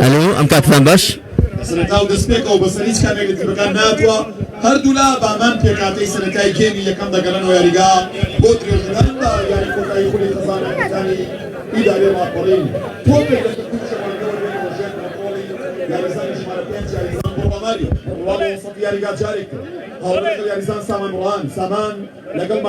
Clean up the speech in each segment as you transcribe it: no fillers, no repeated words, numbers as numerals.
الو ام كاتفان باش سنتاو دسپیک او بسریج کامل تبکان ناتوا هر دولا بامان پیکاتی سنتای گیمی یکم دگرن و یاریگا بودری جدان دا یاری کوتای خولی خزانه کتانی اداره راپورین توپی یاریزان شماره 5 یاریزان برواماری برواماری وسط یاریگا جاریک هاولک یاریزان سامان روان سامان لگل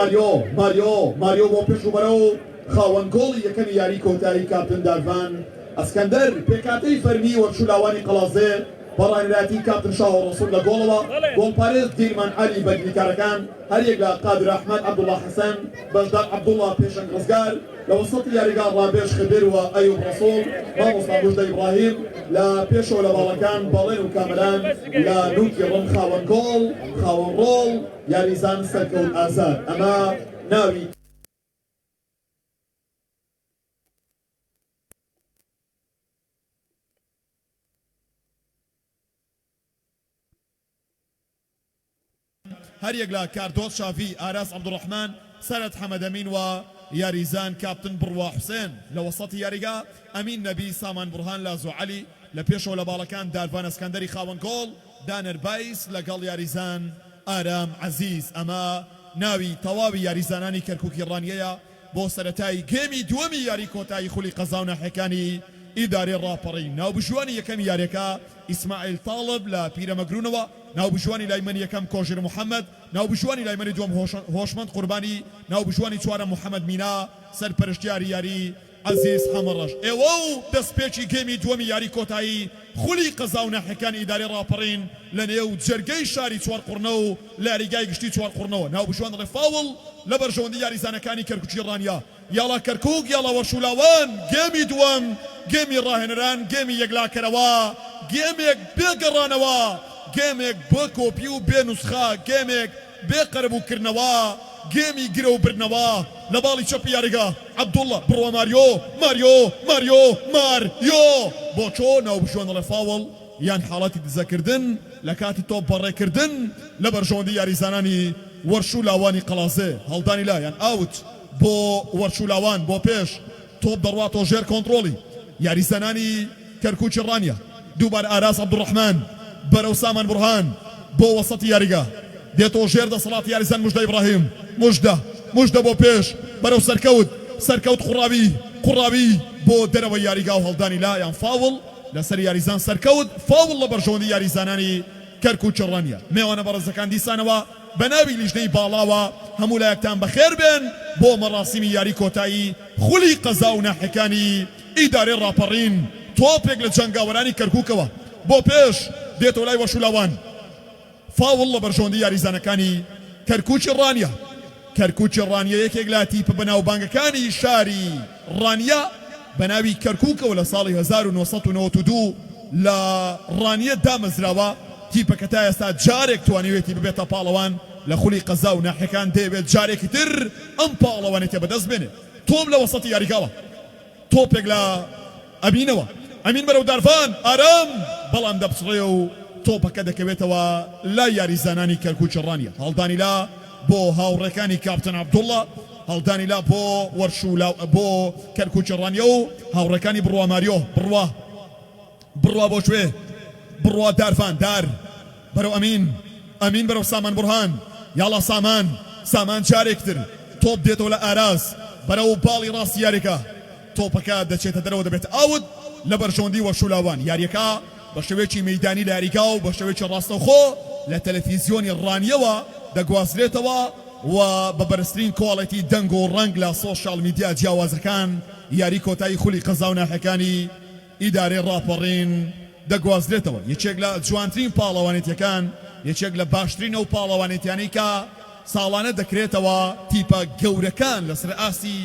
ماریو با پیش رو برو خاون گولی یکم یاری کوتای کاپتن داروان اسكندر بيكاتي فرمي وشولاواني قلازي برانيراتي كابتن شاور رسول لجولوا جول باريس ديرمان علي بدري كاركان هريقلا قادر احمد عبد الله حسن بجدار عبد الله بيشن رزقار لوسط يا رجال رابيش خضر وايوب رسول ما مصطفى بجدة ابراهيم لا بيشو ولا بالكان بالين وكاملان لا نوكي رم خاون جول خاون رول يا ريزان سلكو الازاد اما ناوي هر يقلا كاردوس شافي آراس عبد الرحمن سرد حمد أمين وياريزان كابتن بروا حسين لوسط ياريقا أمين نبي سامان برهان لازو علي لبيشو لبالكان دارفان اسكندري خاون جول دانر بايس لقل ياريزان آرام عزيز أما ناوي طواوي ياريزاناني كركوكي الرانية بو سرتاي جيمي دومي ياريكوتاي خولي قزاونا حكاني إداري الرابرين ناو بجواني يكم ياريكا إسماعيل طالب لا بيرا مقرونوا ناو بجواني لايمن يكم كوجر محمد ناو بجواني لايمن دوم هوشمند قرباني ناو بجواني توارا محمد مينا سر پرشتياري ياري عزيز حمرش ايوو دسبيچي جيمي دومي ياري كوتاي خولي قزاونا حكان إداري الرابرين لنيو جرگي شاري توار قرنو لاريقاي قشتي توار قرنو ناو بجوان رفاول لبرجوندي ياري زانكاني كركوچي رانيا يلا كركوك يلا ورشولاوان جيمي دوم جيمي راهنران جيمي يقلا كروا جيميك بقرانوا جيميك بكوبيو بنسخة جيميك بقربو كرنوا جيمي جرو برنوا لبالي شوبي ياريغا عبد الله برو ماريو بوچو ناو بشوان رفاول يان حالاتي تذكردن لكاتي توب بري كردن لبرجوندي ياري زاناني ورشولاواني قلازي هلداني لا يان اوت بو ورشولاوان بو بيش توب درواتو جير كنترولي ياري زاناني كركوچ الرانيا دوبار آراس عبد الرحمن برو سامان برهان بو وسط ياريغا ديتو جير دا صلاة ياريزان مجدة إبراهيم مجدة بو بيش برو سركوت قرابي بو دروا ياريغا وهلداني لا يان فاول لسر ياريزان سركوت فاول لبرجوندي ياريزاناني كركوچ الرانيا ميوانا برزكان ديسانوا بنابي لجني بالاوا همو لايكتان بخير بين بو مراسمي ياري كوتاي خلي قزاونا حكاني إداري الرابرين توبيك لجنگاوراني كركوكوا بو بيش ديتو لاي وشولاوان فاول لبرجوندي ياريزانكاني كركوچ الرانيا يكيك لا تيب بناو بانكاني شاري رانيا بناوي كركوكا ولا صالي 1992 لە ڕانیە دامەزراوە تیپەکە تا ئێستا جارێک توانیوێتی ببێتە پاڵەوان لە خولی قەزا و ناحیەکان دەیەوێت جارێکی تر ئەم پاڵەوانێتە بەدەست بێنێت تۆم لە وەسەتی یاریگاوە تۆپێک لە ئەمینەوە ئەمین بەرەو دارفان ئارام بەڵام دەبچڕێ و تۆپەکە دەکەوێتەوە لای یاریزانانی کەرکووکی ڕانیە هەڵدانی لا بۆ هاوڕێکانی کاپتن عەبدوڵڵا هەڵدانی لا بۆ وەرشولا بۆ کەرکووکی ڕانیە و هاوڕێکانی بڕوا ماریۆ بڕوا بۆ کوێ بڕوا دارفان دار بەرەو ئەمین بەرەو سامان بورهان یاڵا سامان جارێکتر تۆپ دێتەوە لە ئاراز بەرەو باڵی ڕاستی یاریەکە تۆپەکە دەچێتە دەرەوە دەبێت ئاوت لە بەرژەوەندی وەرشولاوان یاریەکە بە شێوەیەکی مەیدانی لە یاریگا و بە شێوەیەکی ڕاستەوخۆ لە تەلەڤیزیۆنی ڕانیەوە دەگوازرێتەوە و بە بەرزترین کۆڵەتی دەنگ و ڕەنگ لە سۆشیال میدیا جیاوازەکان یاری کۆتایی خولی قەزا و ناحیەکانی ئیدارەی ڕاپەڕین دەگوازرێتەوە یەکێک لە جوانترین پاڵەوانێتیەکان یەکێک لە باشترین ئەو پاڵەوانێتیانەی کە ساڵانە دەکرێتەوە تیپە گەورەکان لەسەر ئاسی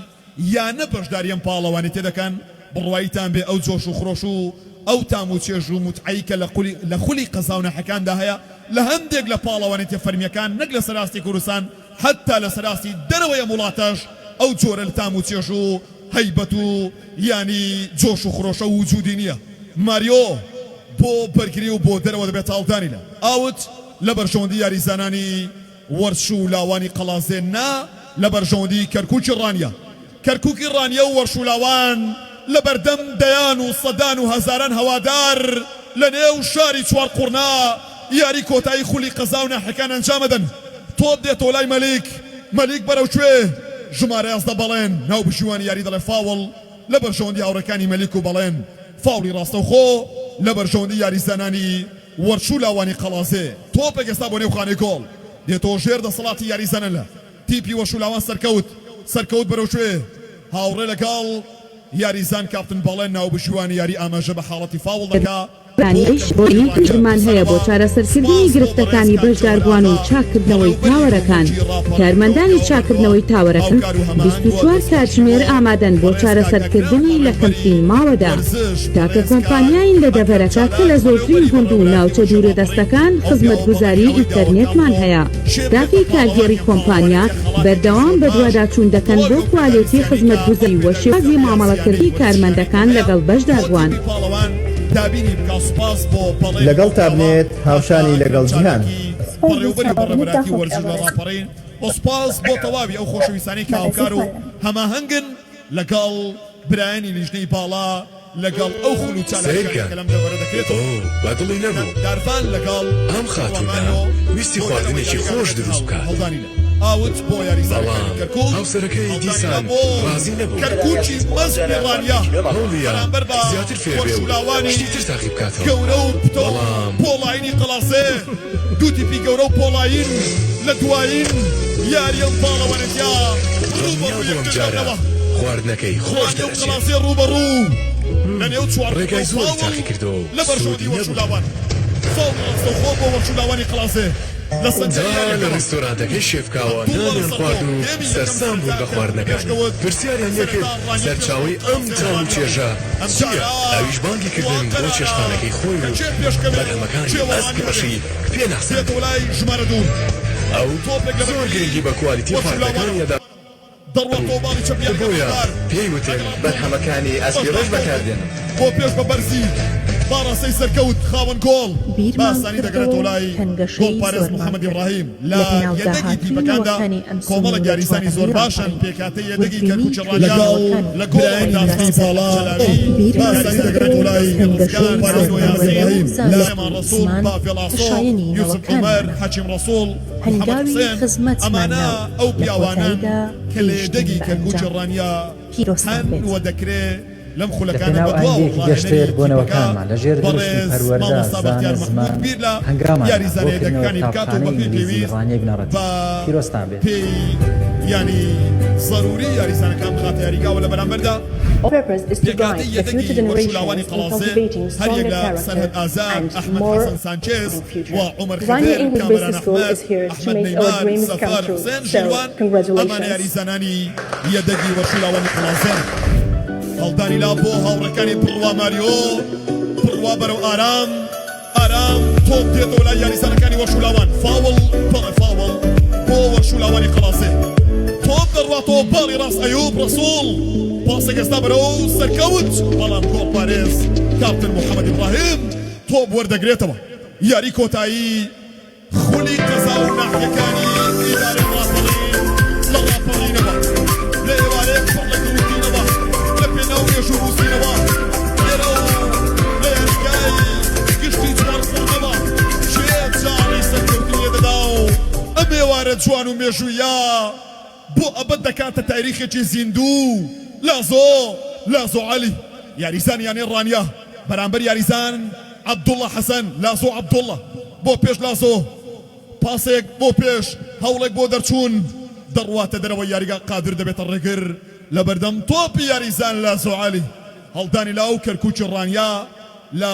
یانە بەشداری ئەم پاڵەوانێتی دەکەن بڕواییتان بێ ئەو جۆش و خڕۆش و ئەو تام و چێژ و متعەی کە لە خولی قەزا و ناحیەکاندا هەیە لە هەندێک لە پاڵەوانێتی فەرمیەکان نەک لە سەراستی کوردستان حتا لە سەراستی دەرەوەی وڵاتەش ئەو جۆرە لە تام و چێژ و هەیبەت و ینی جۆش و خڕۆشە و وجودی نییە ماریۆ بۆ بەرگری و بۆ دەرەوە دەبێت هەڵدانی لە ئاوت لە بەرژەوەندی یاریزانانی وەرش و لاوانی قەڵازێ نا لە بەرژەوەندی کەرکووکی ڕانیە و وەرشولاوان لە بەردەم دەیان و سەدان و هەزاران هەوادار لە نێو شاری چوار قورنا یاری کۆتایی خولی قەزا و ناحیەکان ئەنجامەدەن تۆپ دێتەوە لای مەلیک بەرەو کوێ ژمارە 11 بەڵێن ناو بژیوانی یاری دەڵێ فاوڵ لە بەرژەوەندی هاوڕەکانی مەلیک و بەڵێن فاوڵی ڕاستەوخۆ لە بەرژەوەندی یاریزانانی وەرشولاوانی قەڵازێ تۆپێک ئێستا بۆ نێو خانەی گۆڵ دێتەوە ژێر دەسەڵاتی یاریزانە لە تیپی وەرشولاوان سەرکەوت بەرەو کوێ هاوڕێ لەگەڵ یاریزان کاپتن بەڵێن ناو بژیوانی یاری ئاماژە بە حاڵەتی فاوڵ دەکا رانیش بۆنی پشتمان هەیە بۆ چارەسەرکردنی گرفتەکانی بەشداربووان و چاکردنەوەی تاوەرەکان کارمەندانی چاکردنەوەی تاوەرەکان 24 کاتژمێر ئامادەن بۆ چارەسەرکردنی لە کەمترین ماوەدا تاکە کۆمپانیاین لە دەڤەرەکە کە لە زۆرترین گوند و ناوچە دوورە دەستەکان خزمەتگوزاری ئینتەرنێتمان هەیە داکی کارگێڕی کۆمپانیا بەردەوام بە دوواداچوون دەکەن بۆ کوالێتی خزمەتگوزاری و شێوازی مامەڵەکردنی کارمەندەکان لەگەڵ بەشداربووان لەگەڵ تابنێت هاوشانی لەگەڵ جیهان سپاس بۆ تەواوی ئەو خۆشەویستانی کاوکار و هەماهەنگن لەگەڵ برایانی لیژنەی باڵا لەگەڵ ئەو خولوچالەکە لەم دەوەرە دەکرێتەوە بەدڵی نەبوو دارفان لەگەڵ ئەم خاتونە ویستی خواردنێکی خۆش دروست بکات ئاوت بۆ یاریزانەکان بەڵام هاوسەرەکەی دیسان ڕازی نەبوو کەرکووکی مەزمی ڕانیا بەرامبەر بە زیاتر فێر بێ و شتی تر تاقی بکاتەوە گەورە و پۆڵاینی قەڵاسێ دوو تیپی گەورە و پۆڵاین لە دوایین یاری ئەم پاڵەوانێتیا ڕووبەڕوو جارە خواردنەکەی خۆش دەرەچێت قەڵاسێ ڕووبەڕوو لە نێو چوار ڕێگای زۆری تاقی کردەوە لە بەرژەوەندی وەرشولاوان فاڵ ڕاستەوخۆ بۆ وەرشولاوانی قەڵاسێ لە ڕێستۆرانتەکەی شێفکاوە نانیان خوارد و سەرسام بوون بە خواردنەکان پرسیاریان یەکرد سەرچاوی ئەم تام و چێژە چییە؟ ئەویش بانگی کردن بۆ چێشخانەکەی خۆی و بەرهەمەکانی ئەسپەشی پێ ناسان ئەو زۆر گرنگی بە کوالیتی خواردنەکانیەدا بۆیە پێی وتێن بەرهەمەکانی ئەسپی ڕۆژ بەکاردێن بۆ پێش بە بەرزی باڕاستەی سەرکەوت خاوەن گۆڵ باسانی دەگرێتەوە لای گۆڵپارێز محەممەد ئیبراهیم لە یەدەگی تیپەکاندا کۆمەڵە یاریزانی زۆر باشن پێکاتەی یەدەگی کەرکووکی ڕانیا لە گۆڵی داستی باڵا باسانی دەگرێتەوە لای گۆڵپارێز ئیبراهیم لە ئەمان ڕەسوڵ بافێڵاسۆ یوسف عومەر حەکیم ڕەسوڵ محەممەد حوسێن ئەمانە ئەو پیاوانن کە لە یەدەگی کەرکووکی ڕانیا هەن وە دەکرێت لەم خولەکانە بەندێکی گەشتێت بۆنەوەکانمان لەژێر دروستی پەروەردە زانە زمان هەنگامان یاریزانەیەکانی بکات و بەپێی پێویست پیرۆستان بێت ینی ضروری یاریزانەکان بخاتە یاریگاوە لە بەرامبەردا پێکاتی یەدەگی وەرشولاوانی قەڵازێ هەر یەک لە سەرهەد ئازاد ئەحمەد حەسەن سانچێز و عومەر خدر کامەران ئەحمەد ئەحمەد نەیمار سەفار حوسێن ژیروان ئەمانە یاریزانانی یەدەگی وەرشولاوانی قەڵازێن هەڵدانی لا بۆ هاوڕەکانی بڕوا ماریۆ بڕوا بەرەو ئارام ئارام تۆپ دێتەوە لای یاریزانەکانی وەرشولاوان فاوڵ بەڵێ فاوڵ بۆ وەرشولاوانی قەڵاسێ تۆپ دەڕواتەوە باڵی ڕاست ئەیوب ڕەسوڵ پاسێک ئێستا بەرەو سەرکەوت بەڵام گۆڵ پارێز کاپتن محەممەد ئیبراهیم تۆپ وەردەگرێتەوە یاری کۆتایی خولی قەزا و ناحیەکانی ئیدارەی ڕاپەڕین لە ڕاپەڕینەوە لە ئێوارەیەک پڕ لە گروپینەوە لە پێناو نێژ و ڕووسینەوە لێرە لە یاریگای گشتی چوارسەرنەوە شێت جاری سەرکەوتنی لێدەدا و ئەم ئێوارە جوان و مێژوویە بۆ ئەبەت دەکاتە تاریخێکی زیندوو لازۆ عەلی یاریزان یانێ ڕانیا بەرامبەر یاریزان عەبدوڵڵە حەسەن لازۆ عەبدوڵڵە بۆ پێش لازۆ پاسێک بۆ پێش هەوڵێک بۆ دەرچوون دەڕواتە دەرەوە یاریگا قادر دەبێتە ڕێگر لە بەردەم تۆپی یاریزان لازۆ عەلی هەڵدانی لاو کەرکووکی ڕانیا لە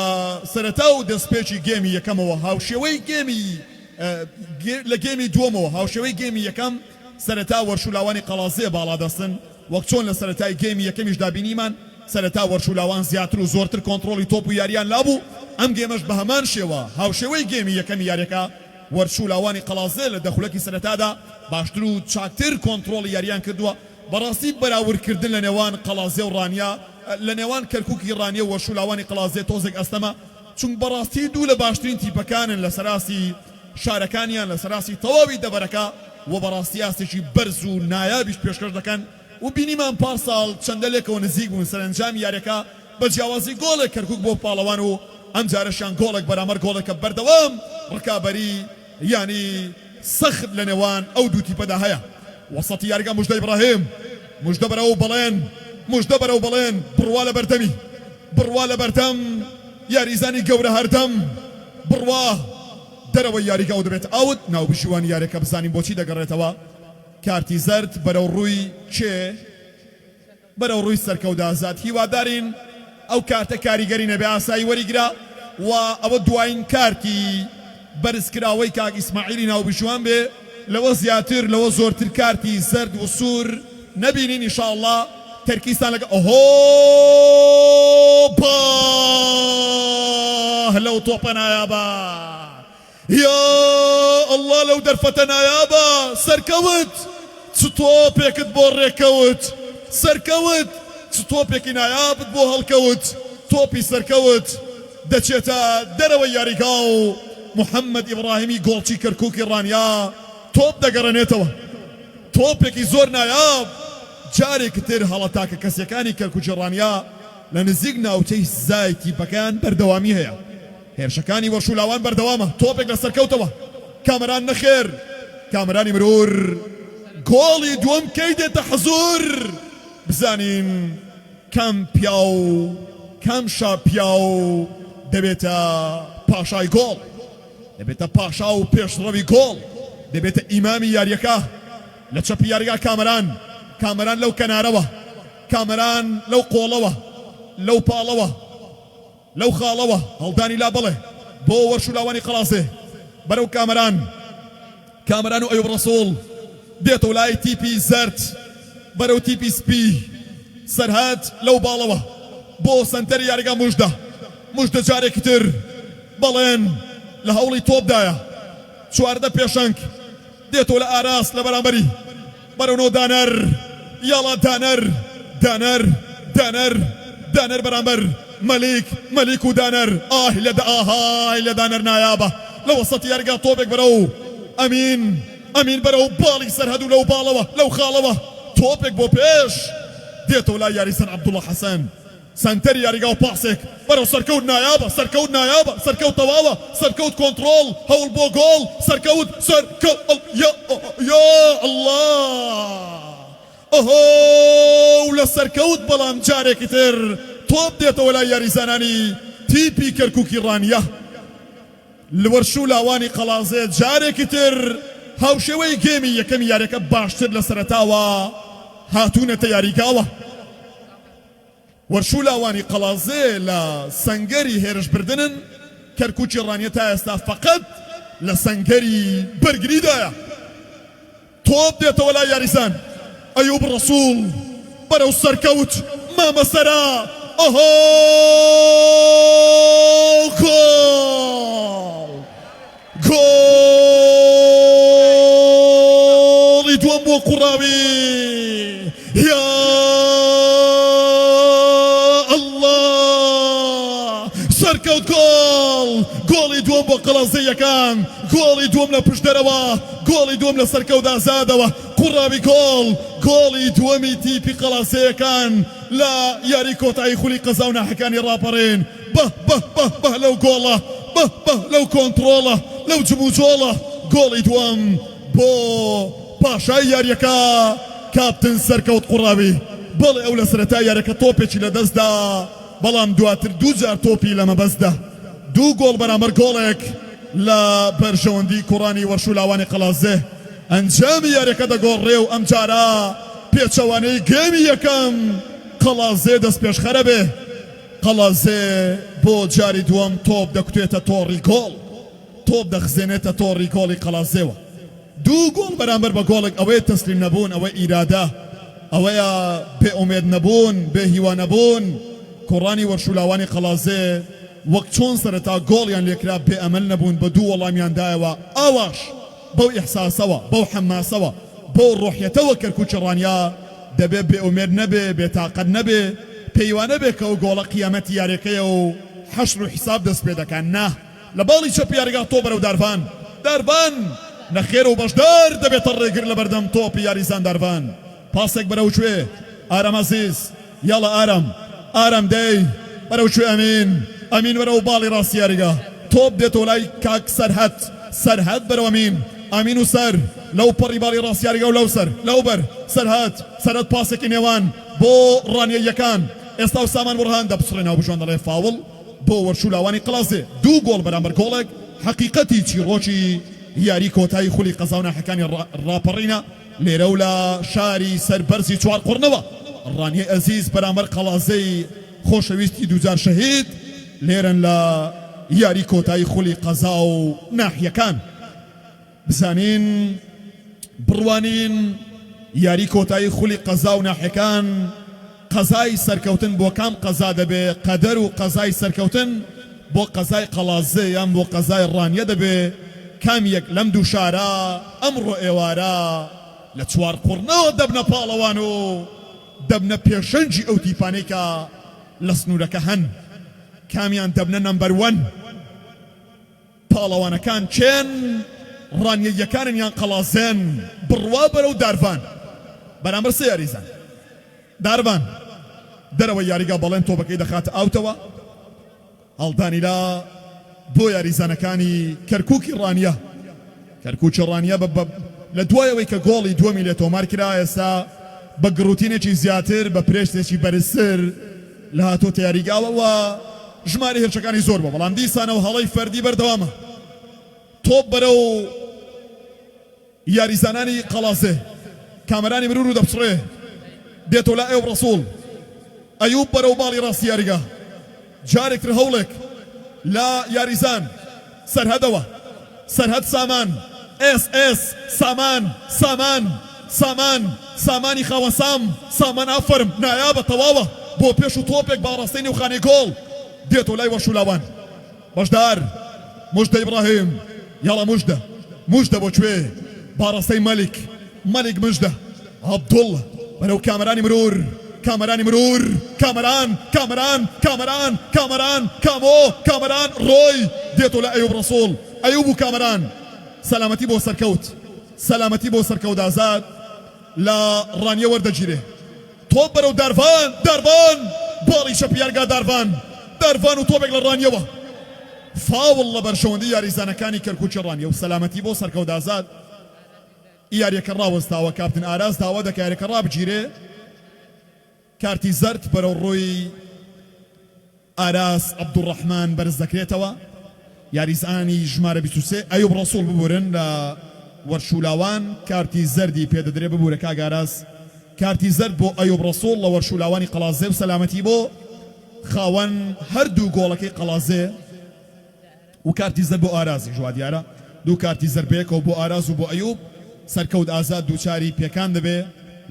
سەرەتا و دەستپێکی گێمی یەکەمەوە هاوشێوەی گێمی لە گێمی دووەمەوە هاوشێوەی گێمی یەکەم سەرەتا وەرشولاوانی قەڵازێ باڵا دەستن وەک چۆن لە سەرەتای گێمی یەکەمیش دابینیمان سەرەتا وەرشولاوان زیاتر و زۆرتر کۆنتڕۆلی تۆپ و یاریان لابوو ئەم گێمەش بە هەمان شێوە هاوشێوەی گێمی یەکەمی یاریەکە وەرشولاوانی قەڵازێ لە دەخولەکی سەرەتادا باشتر و چاکتر کۆنتڕۆڵی یاریان کردووە بەڕاستی بەراوردکردن لە نێوان قەڵازێ و ڕانیا لە نێوان کەرکووکی ڕانیە و وەرشولاوانی قەڵازێ تۆزێک ئەستەمە چون بەڕاستی دوو لە باشترین تیپەکانن لە سەراسی شارەکانیان لە سەراسی تەواوی دەبەرەکە و بەڕاستی ئاستێکی بەرز و نایابیش پێشکەش دەکەن و بینیمان پارساڵ چەندەلێکەوە نزیک بوون سەرنجام یاریەکە بە جیاوازی گۆڵێک کەرکووک بۆ پاڵەوان و ئەم جارەشیان گۆڵێک بەرامبەر گۆڵێکە بەردەوام ڕکابەری یانی سەخت لە نێوان ئەو دوو تیپەدا هەیە وەسەتی یاریگا موژدە ئیبراهیم موژدە بەرەو بەڵێن موژدە بەرەو بەڵێن بڕوا لە بەردەمی بڕوا لە بەردەم یاریزانی گەورە هەردەم بڕوا دەرەوە یاریگا و دەبێت ئاوت ناوبشیوان یاریەکە بزانین بۆچی دەگەڕێتەوە کارتی زەرد بەرەو ڕووی چێ بەرەو ڕووی سەرکەوت ئازاد هیوادارین ئەو کارتە کاریگەری نەبێ ئاسایی وەریگرا و ئەوە دوایین کارتی بەرزکراوەی کاک ئیسماعیلی ناوبشیوان بێ لەوە زیاتر لەوە زۆرتر کارتی زەرد و سوور نەبینین ئینشاءڵڵا تەرکیستان لەگە ئۆهۆ پاه لەو تۆپە نایابە یا الله لەو دەرفەتە نایابە سەرکەوت چ تۆپێکت بۆ ڕێکەوت سەرکەوت چ تۆپێکی نایابت بۆ هەڵکەوت تۆپی سەرکەوت دەچێتە دەرەوە یاریگا و محەممەد ئیبراهیمی گۆڵچی کەرکووکی ڕانیا تۆپ دەگەڕێنێتەوە تۆپێکی زۆر نایاب جارێک تر هەڵەتاکە کەسیەکانی کەرکووکی ڕانیا لە نزیک ناوچەی زای تیپەکان بەردەوامی هەیە هێرشەکانی وەرشولاوان بەردەوامە تۆپێک لە سەرکەوتەوە کامەران نەخێر کامەرانی مرور گۆڵی دووەم کەی دێتە حەزور بزانین کام پیا و کام شاپیا و دەبێتە پاشای گۆڵ دەبێتە پاشا و پێشڕەوی گۆڵ دەبێتە ئیمامی یاریەکە لە چەپی یاریگا کامەران لەو کەنارەوە کامەران لەو قۆڵەوە لەو پاڵەوە لەو خاڵەوە هەڵدانی لا بڵێ بۆ وەرشولاوانی قەڵاسێ بەرەو کامەران و ئەیوب ڕەسوڵ دێتەوە لای تیپی زەرد بەرەو تیپی سپی سەرهات لەو باڵەوە بۆ سەنتەری یاریگا موژدە جارێکی تر بەڵێن لە هەوڵی تۆپدایە چواردە پێشەنگ دێتەوە لە ئاراس لە بەرامبەری بەرەونەوە دانەر یاڵا دانەر بەرامبەر مەلیک و دانەر ئاهای لە دانەر نایابە لە وەسەتی یاریگا تۆپێک بەرەو ئەمین بەرەو باڵی سەرهەد و لەو باڵەوە لەو خاڵەوە تۆپێک بۆ پێش دێتەوە لای یاریزان عەبدوڵڵە حەسەن سەنتەری یاریگا و پاسێک بەرەو سەرکەوت نایابە سەرکەوت تەواوە سەرکەوت کۆنتڕۆڵ هەوڵ بۆ گۆڵ سەرکەوت یا الله ئۆهۆ لە سەرکەوت بەڵام جارێکی تر تۆپ دێتەوە لای یاریزانانی تیپی کەرکووکی ڕانیا لە وەرشولاوانی قەڵازێ جارێکی تر هاوشێوەی گێمی یەکەمی یاریەکە باشتر لە سەرەتاوە هاتوونەتە یاریگاوە وەرشولاوانی قەڵازێ لە سەنگەری هێرشبردنن کەرکووکی ڕانیە تا ئێستا فەقەت لە سەنگەری بەرگریدایە تۆپ دێتەوە لای یاریزان ئەیوب ڕەسوڵ بەرەو سەرکەوت مامەسەرا ئۆهۆ گۆڵی دووەم بۆ قوڕاوی یا الله سەرکەوت گۆڵی دووەم بۆ قەڵەزەیەکان گۆڵی دووەم لە پشتەرەوە گۆڵی دووەم لە سەرکەوت ئازادەوە قوڕاوی گۆڵی دووەمی تیپی قەڵەزەیەکان لە یاری کۆتایی خولی قەزا و ناحەکانی ڕاپەڕێن بە لەو گۆڵە بە لەو کۆنتڕۆڵە لەو جموجۆڵە گۆڵی دووەم بۆ پاشای یاریەکە کاپتن سەرکەوت قوڕاوی بەڵێ ئەو لە سەرەتا یاریەکە تۆپێکی لە دەستدا بەڵام دواتر دوو جار تۆپی لە مەبەستدا دوو گۆڵ بەرامبەر گۆڵێک لە بەرژەوەندی کوڕانی وەرشولاوانی قەڵازێ ئەنجامی یاریەکە دەگۆڕێ و ئەم جارە پێچەوانەی گێمی یەکەم قەڵازێ دەست پێشخەرە بێ قەڵازێ بۆ جاری دووەم تۆپ دەکوتێتە تۆڕی گۆڵ تۆپ دەخزێنێتە تۆڕی گۆڵی قەڵازێوە دوو گۆڵ بەرامبەر بە گۆڵێک ئەوەیە تەسلیم نەبوون ئەوەی ئیرادە ئەوەیە بێ ئومێد نەبوون بێ هیوا نەبوون کوڕانی وەرشولاوانی قەڵازێ وەک چۆن سەرەتا گۆڵیان لێکرا بێ ئەمەل نەبوون بە دوو وەڵامیاندایەوە ئاواش بەو ئیحساسەوە بەو حەماسەوە بەو ڕۆحیەتەوە کەرکووکی ڕانیا دەبێت بێ ئومێد نەبێ بێتاقەت نەبێ پەیوانە بێ کە ئەو گۆڵە قیامەتی یاریەکەیە و حەشر و حیساب دەست پێ دەکەن نا لە باڵی چەپ یاریگا تۆ بەرەو دارڤان نەخێر و بەشدار دەبێتە ڕێگر لە بەردەم تۆپی یاریزان دارڤان پاسێک بەرەو کوێ ئارەم عەزیز یاڵە ئارەم دەی بەرەو کوێ ئەمین بەرەو باڵی ڕاستی یاریگا تۆپ دێتەوە لای کاک سەرهەد بەرەو ئەمین و سەر لەو پەڕی باڵی ڕاستی یاریگا و لەو سەر لەو بەر سەرهەد پاسێکی نێوان بۆ ڕانیەیەکان ئێستا و سامان بڕهان دەپسڕێنەوە بژۆن دەڵێ فاوڵ بۆ وەرشولاوانی قەڵازێ دوو گۆڵ بەرامبەر گۆڵێک حەقیقەتی چیرۆکی یاری کۆتایی خولی قەزا و ناحەکانی ڕاپەڕینە لێرە و لە شاری سەربەرزی چوار قوڕنەوە ڕانیە ئەزیز بەرامبەر قەڵازەی خۆشەویستی دووجار شەهید لێرن لە یاری کۆتایی خولی قەزا و ناحیەکان بزانین بڕوانین یاری کۆتایی خولی قەزا و ناحیەکان قەزای سەرکەوتن بۆ کام قەزا دەبێ قەدەر و قەزای سەرکەوتن بۆ قەزای قەڵازێ یان بۆ قەزای ڕانیە دەبێ کامیەک لەم دوو شارە ئەمڕۆ ئێوارە لە چوار قوڕنەوە دەبنە پاڵەوان و دەبنە پێشەنجی ئەو تیپانەی کە لە سنوورەکە هەن کامیان دەبنە نەمبەر وەن پاڵەوانەکان چێن ڕانیەیەکانن یان قەڵازێن بڕوا بەرەو دارڤان بەرامبەر سێ یاریزان دارڤان دەرەوەی یاریگا بەڵێن تۆپەکەی دەخاتە ئاوتەوە هەڵدانیلا بۆ یاریزانەکانی کەرکووکی ڕانیە کەرکووکی ڕانیە لە دوایەوەی کە گۆڵی دووەمی لێ تۆمار کرا ئێستا بە گڕوتینێکی زیاتر بە پرێشتێکی بەرزتر لە هاتۆتە یاریگاوەوە ژمارە هێرشەکانی زۆر بە بەڵام دیسانەوە هەڵەی فەردی بەردەوامە تۆپ بەرەو یاریزانانی قەڵازێ کامەرانی مرور و دەپسڕێ دێتەوە لە ئێوە ڕەسوڵ ئەیوب بەرەو باڵی ڕاستی یاریگا جارێکتر هەوڵێک لا یاریزان سەرهەدەوە سەرهەد سامان اس سامانی خاوە سامان ئافرم نایابە تەواوە بۆ پێش و تۆپێک باڕاستەی نێوخانەی گۆڵ دێتەوە لای وەرشولاوان بەشدار موژدە ئیبراهیم یاڵە موژدە بۆ کوێ باڕاستەی مەلیک موژدە عەبدوڵ بەرەو کامەرانی مرور کامەران ڕۆی دێتەوە لە ئەیوب ڕەسوڵ ئەیوب و کامەران سەلامەتی بۆ سەرکەوت ئازاد لە ڕانیە وەردەگیرێ تۆپ بەرەو دارڤان باڵی شەپیارگا دارڤان و تۆپێک لە ڕانیەوە فاوڵ لە بەرشەوەندی یاریزانەکانی کەرکووکی ڕانیە و سەلامەتی بۆ سەرکەوت ئازاد یاریەکە ڕاوەستاوە کاپتن ئاراس داوا دەکا یاریەکە ڕابگیرێ کارتی زەرد بەرەو ڕووی ئاراس عەبدوڕەحمان بەرز دەکرێتەوە یاریزانی ژمارە 23 ئەیوب ڕەسوڵ ببورن لە وەرشولاوان کارتی زەردی پێدەدرێ ببورە کاک ئاراس کارتی زەرد بۆ ئەیوب ڕەسوڵ لە وەرشولاوانی قەڵازێ و سەلامەتی بۆ خاوەن هەردوو گۆڵەکەی قەڵازێ و کارتی زەرد بۆ ئارازی ژوا دیارە دوو کارتی زەربەیەکەوە بۆ ئاراز و بۆ ئەیوب سەرکەوت ئازاد دووچاری پێکان دەبێ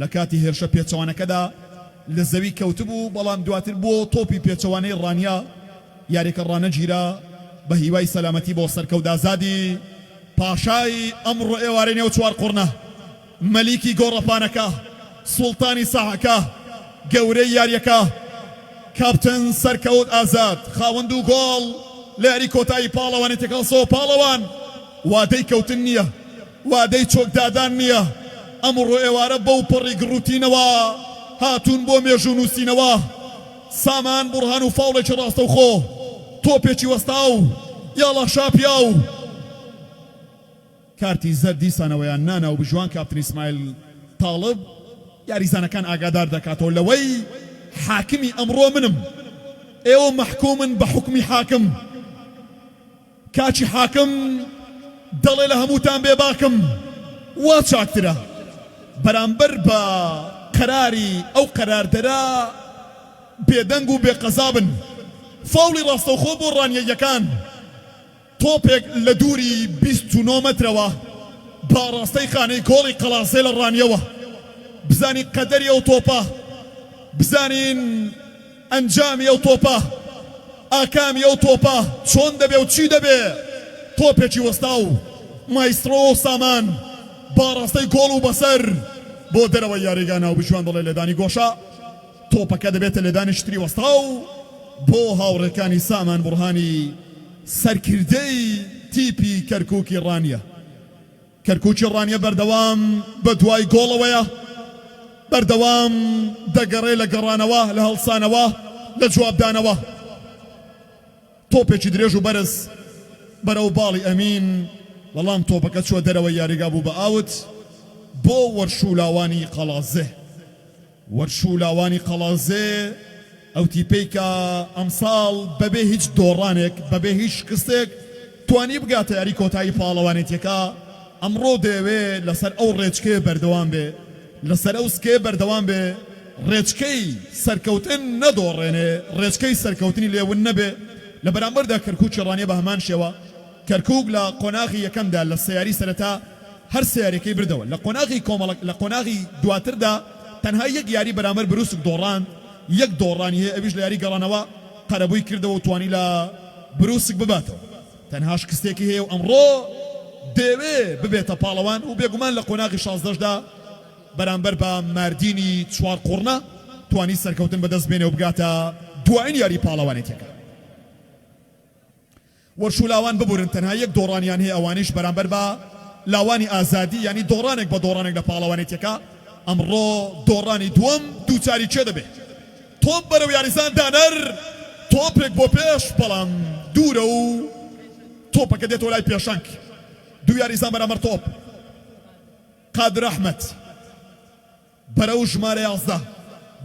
لە کاتی هێرشە پێچەوانەکەدا لە زەوی کەوتبوو بەڵام دواتر بۆ تۆپی پێچەوانەی ڕانیا یاریکە ڕانەگیرە بە هیوای سەلامەتی بۆ سەرکەوت ئازادی پاشای ئەمڕۆ ئێوارەی نێو چوار قوڕنە مەلیکی گۆڕەپانەکە سوڵتانی ساحەکە گەورەی یاریەکە کاپتن سەرکەوت ئازاد خاوەند و گۆڵ لە یاری کۆتایی پاڵەوانێتێکەڵسەوە پاڵەوان وادەی کەوتن نییە وادەی چۆکدادان نییە ئەمڕۆ ئێوارە بەو پڕی گڕوتینەوە هاتوون بۆ مێژوو نووسینەوە سامان بورهان و فاوڵێکی ڕاستەوخۆ تۆپێکی وەستا و یاڵا شاپیا و کارتی زەر دیسانەوەیان نانا و بژوان کاپتن ئیسماعیل تاڵب یاریزانەکان ئاگادار دەکاتەوە لەوەی حاکمی ئەمڕۆ منم ئێوە مەحکومن بە حکمی حاکم کاچی حاکم دەڵێ لە هەمووتان بێباکم وا چاکترە بەرامبەر بە قەراری ئەو قەراردەرە بێدەنگ و بێقەزابن فاوڵی ڕاستەوخۆ بۆ ڕانیەیەکان تۆپێک لە دووری 29 مەترەوە باڕاستەی خانەی گۆڵی قەڵاسێ لە ڕانیەوە بزانی قەدەری ئەو تۆپە بزانین ئەنجامی ئەو تۆپە ئاکامی ئەو تۆپە چۆن دەبێ و چی دەبێ تۆپێکی وەستا و مایسترۆ و سامان باڕاستەی گۆڵ و بەسەر بۆ دەرەوە یاریگانە و بژوان دەڵێ لێدانی گۆشە تۆپەکە دەبێتە لێدانی شتری وەستا و بۆ هاوڕێکانی سامان بورهانی سەرکردەی تیپی کەرکووکی ڕانیە کەرکووکی ڕانیە بەردەوام بە دوای گۆڵەوەیە بەردەوام دەگەڕێ لە گەڕانەوە لە هەڵسانەوە لە جوابدانەوە تۆپێکی درێژ و بەرز بەرەو باڵی ئەمین بەڵام تۆپەکە چوە دەرەوە یاریگا بوو بە ئاوت بۆ وەرشولاوانی قەڵازێ وەرشولاوانی قەڵازێ ئەو تیپەی کە ئەمساڵ بەبێ هیچ دۆڕانێک بەبێ هیچ شکستێک توانی بگاتە یاری کۆتایی پاڵەوانێتیەکە ئەمڕۆ دەیەوێت لەسەر ئەو ڕێچکەیە بەردەوام بێ لەسەر ئەو سکێ بەردەوام بێ ڕێچکەی سەرکەوتن نەدۆڕێنێ ڕێچکەی سەرکەوتنی لێون نەبێ لە بەرامبەردا کەرکووکی ڕانیە بە هەمان شێوە کەرکووک لە قۆناغی یەکەمدا لە سەیاری سەرەتا هەر سەیارەکەی بردەوە لە قۆناغی کۆمەڵک لە قۆناغی دواتردا تەنها یەک یاری بەرامبەر بروسک دۆڕان یەک دۆڕانی هەیە ئەویش لە یاری گەڕانەوە قەرەبووی کردەوە و توانی لە بروسک بباتەوە تەنها شکستێکی هەیە و ئەمڕۆ دەوێ ببێتە پاڵەوان و بێگومان لە قۆناغی 16دا بەرامبەر بە ماردینی چوار قوڕنە توانی سەرکەوتن بەدەست بێنێ و بگاتە دوایین یاری پاڵەوانێتیەکە وەرشولاوان ببورن تەنها یەک دۆڕانیان هەیە ئەوانیش بەرامبەر بە لاوانی ئازادی ینی دۆڕانێک بە دۆڕانێک لە پاڵەوانێتیەکە ئەمڕۆ دۆڕانی دووەم دووچاری چێ دەبێت تۆپ بەرەو یاریزان دانەر تۆپێک بۆ پێش بەڵام دوورە و تۆپەکە دێتەوە لای پێشانگ دوو یاریزان بەرامبەر تۆپ قادر ئەحمەد بەرەو ژمارە 11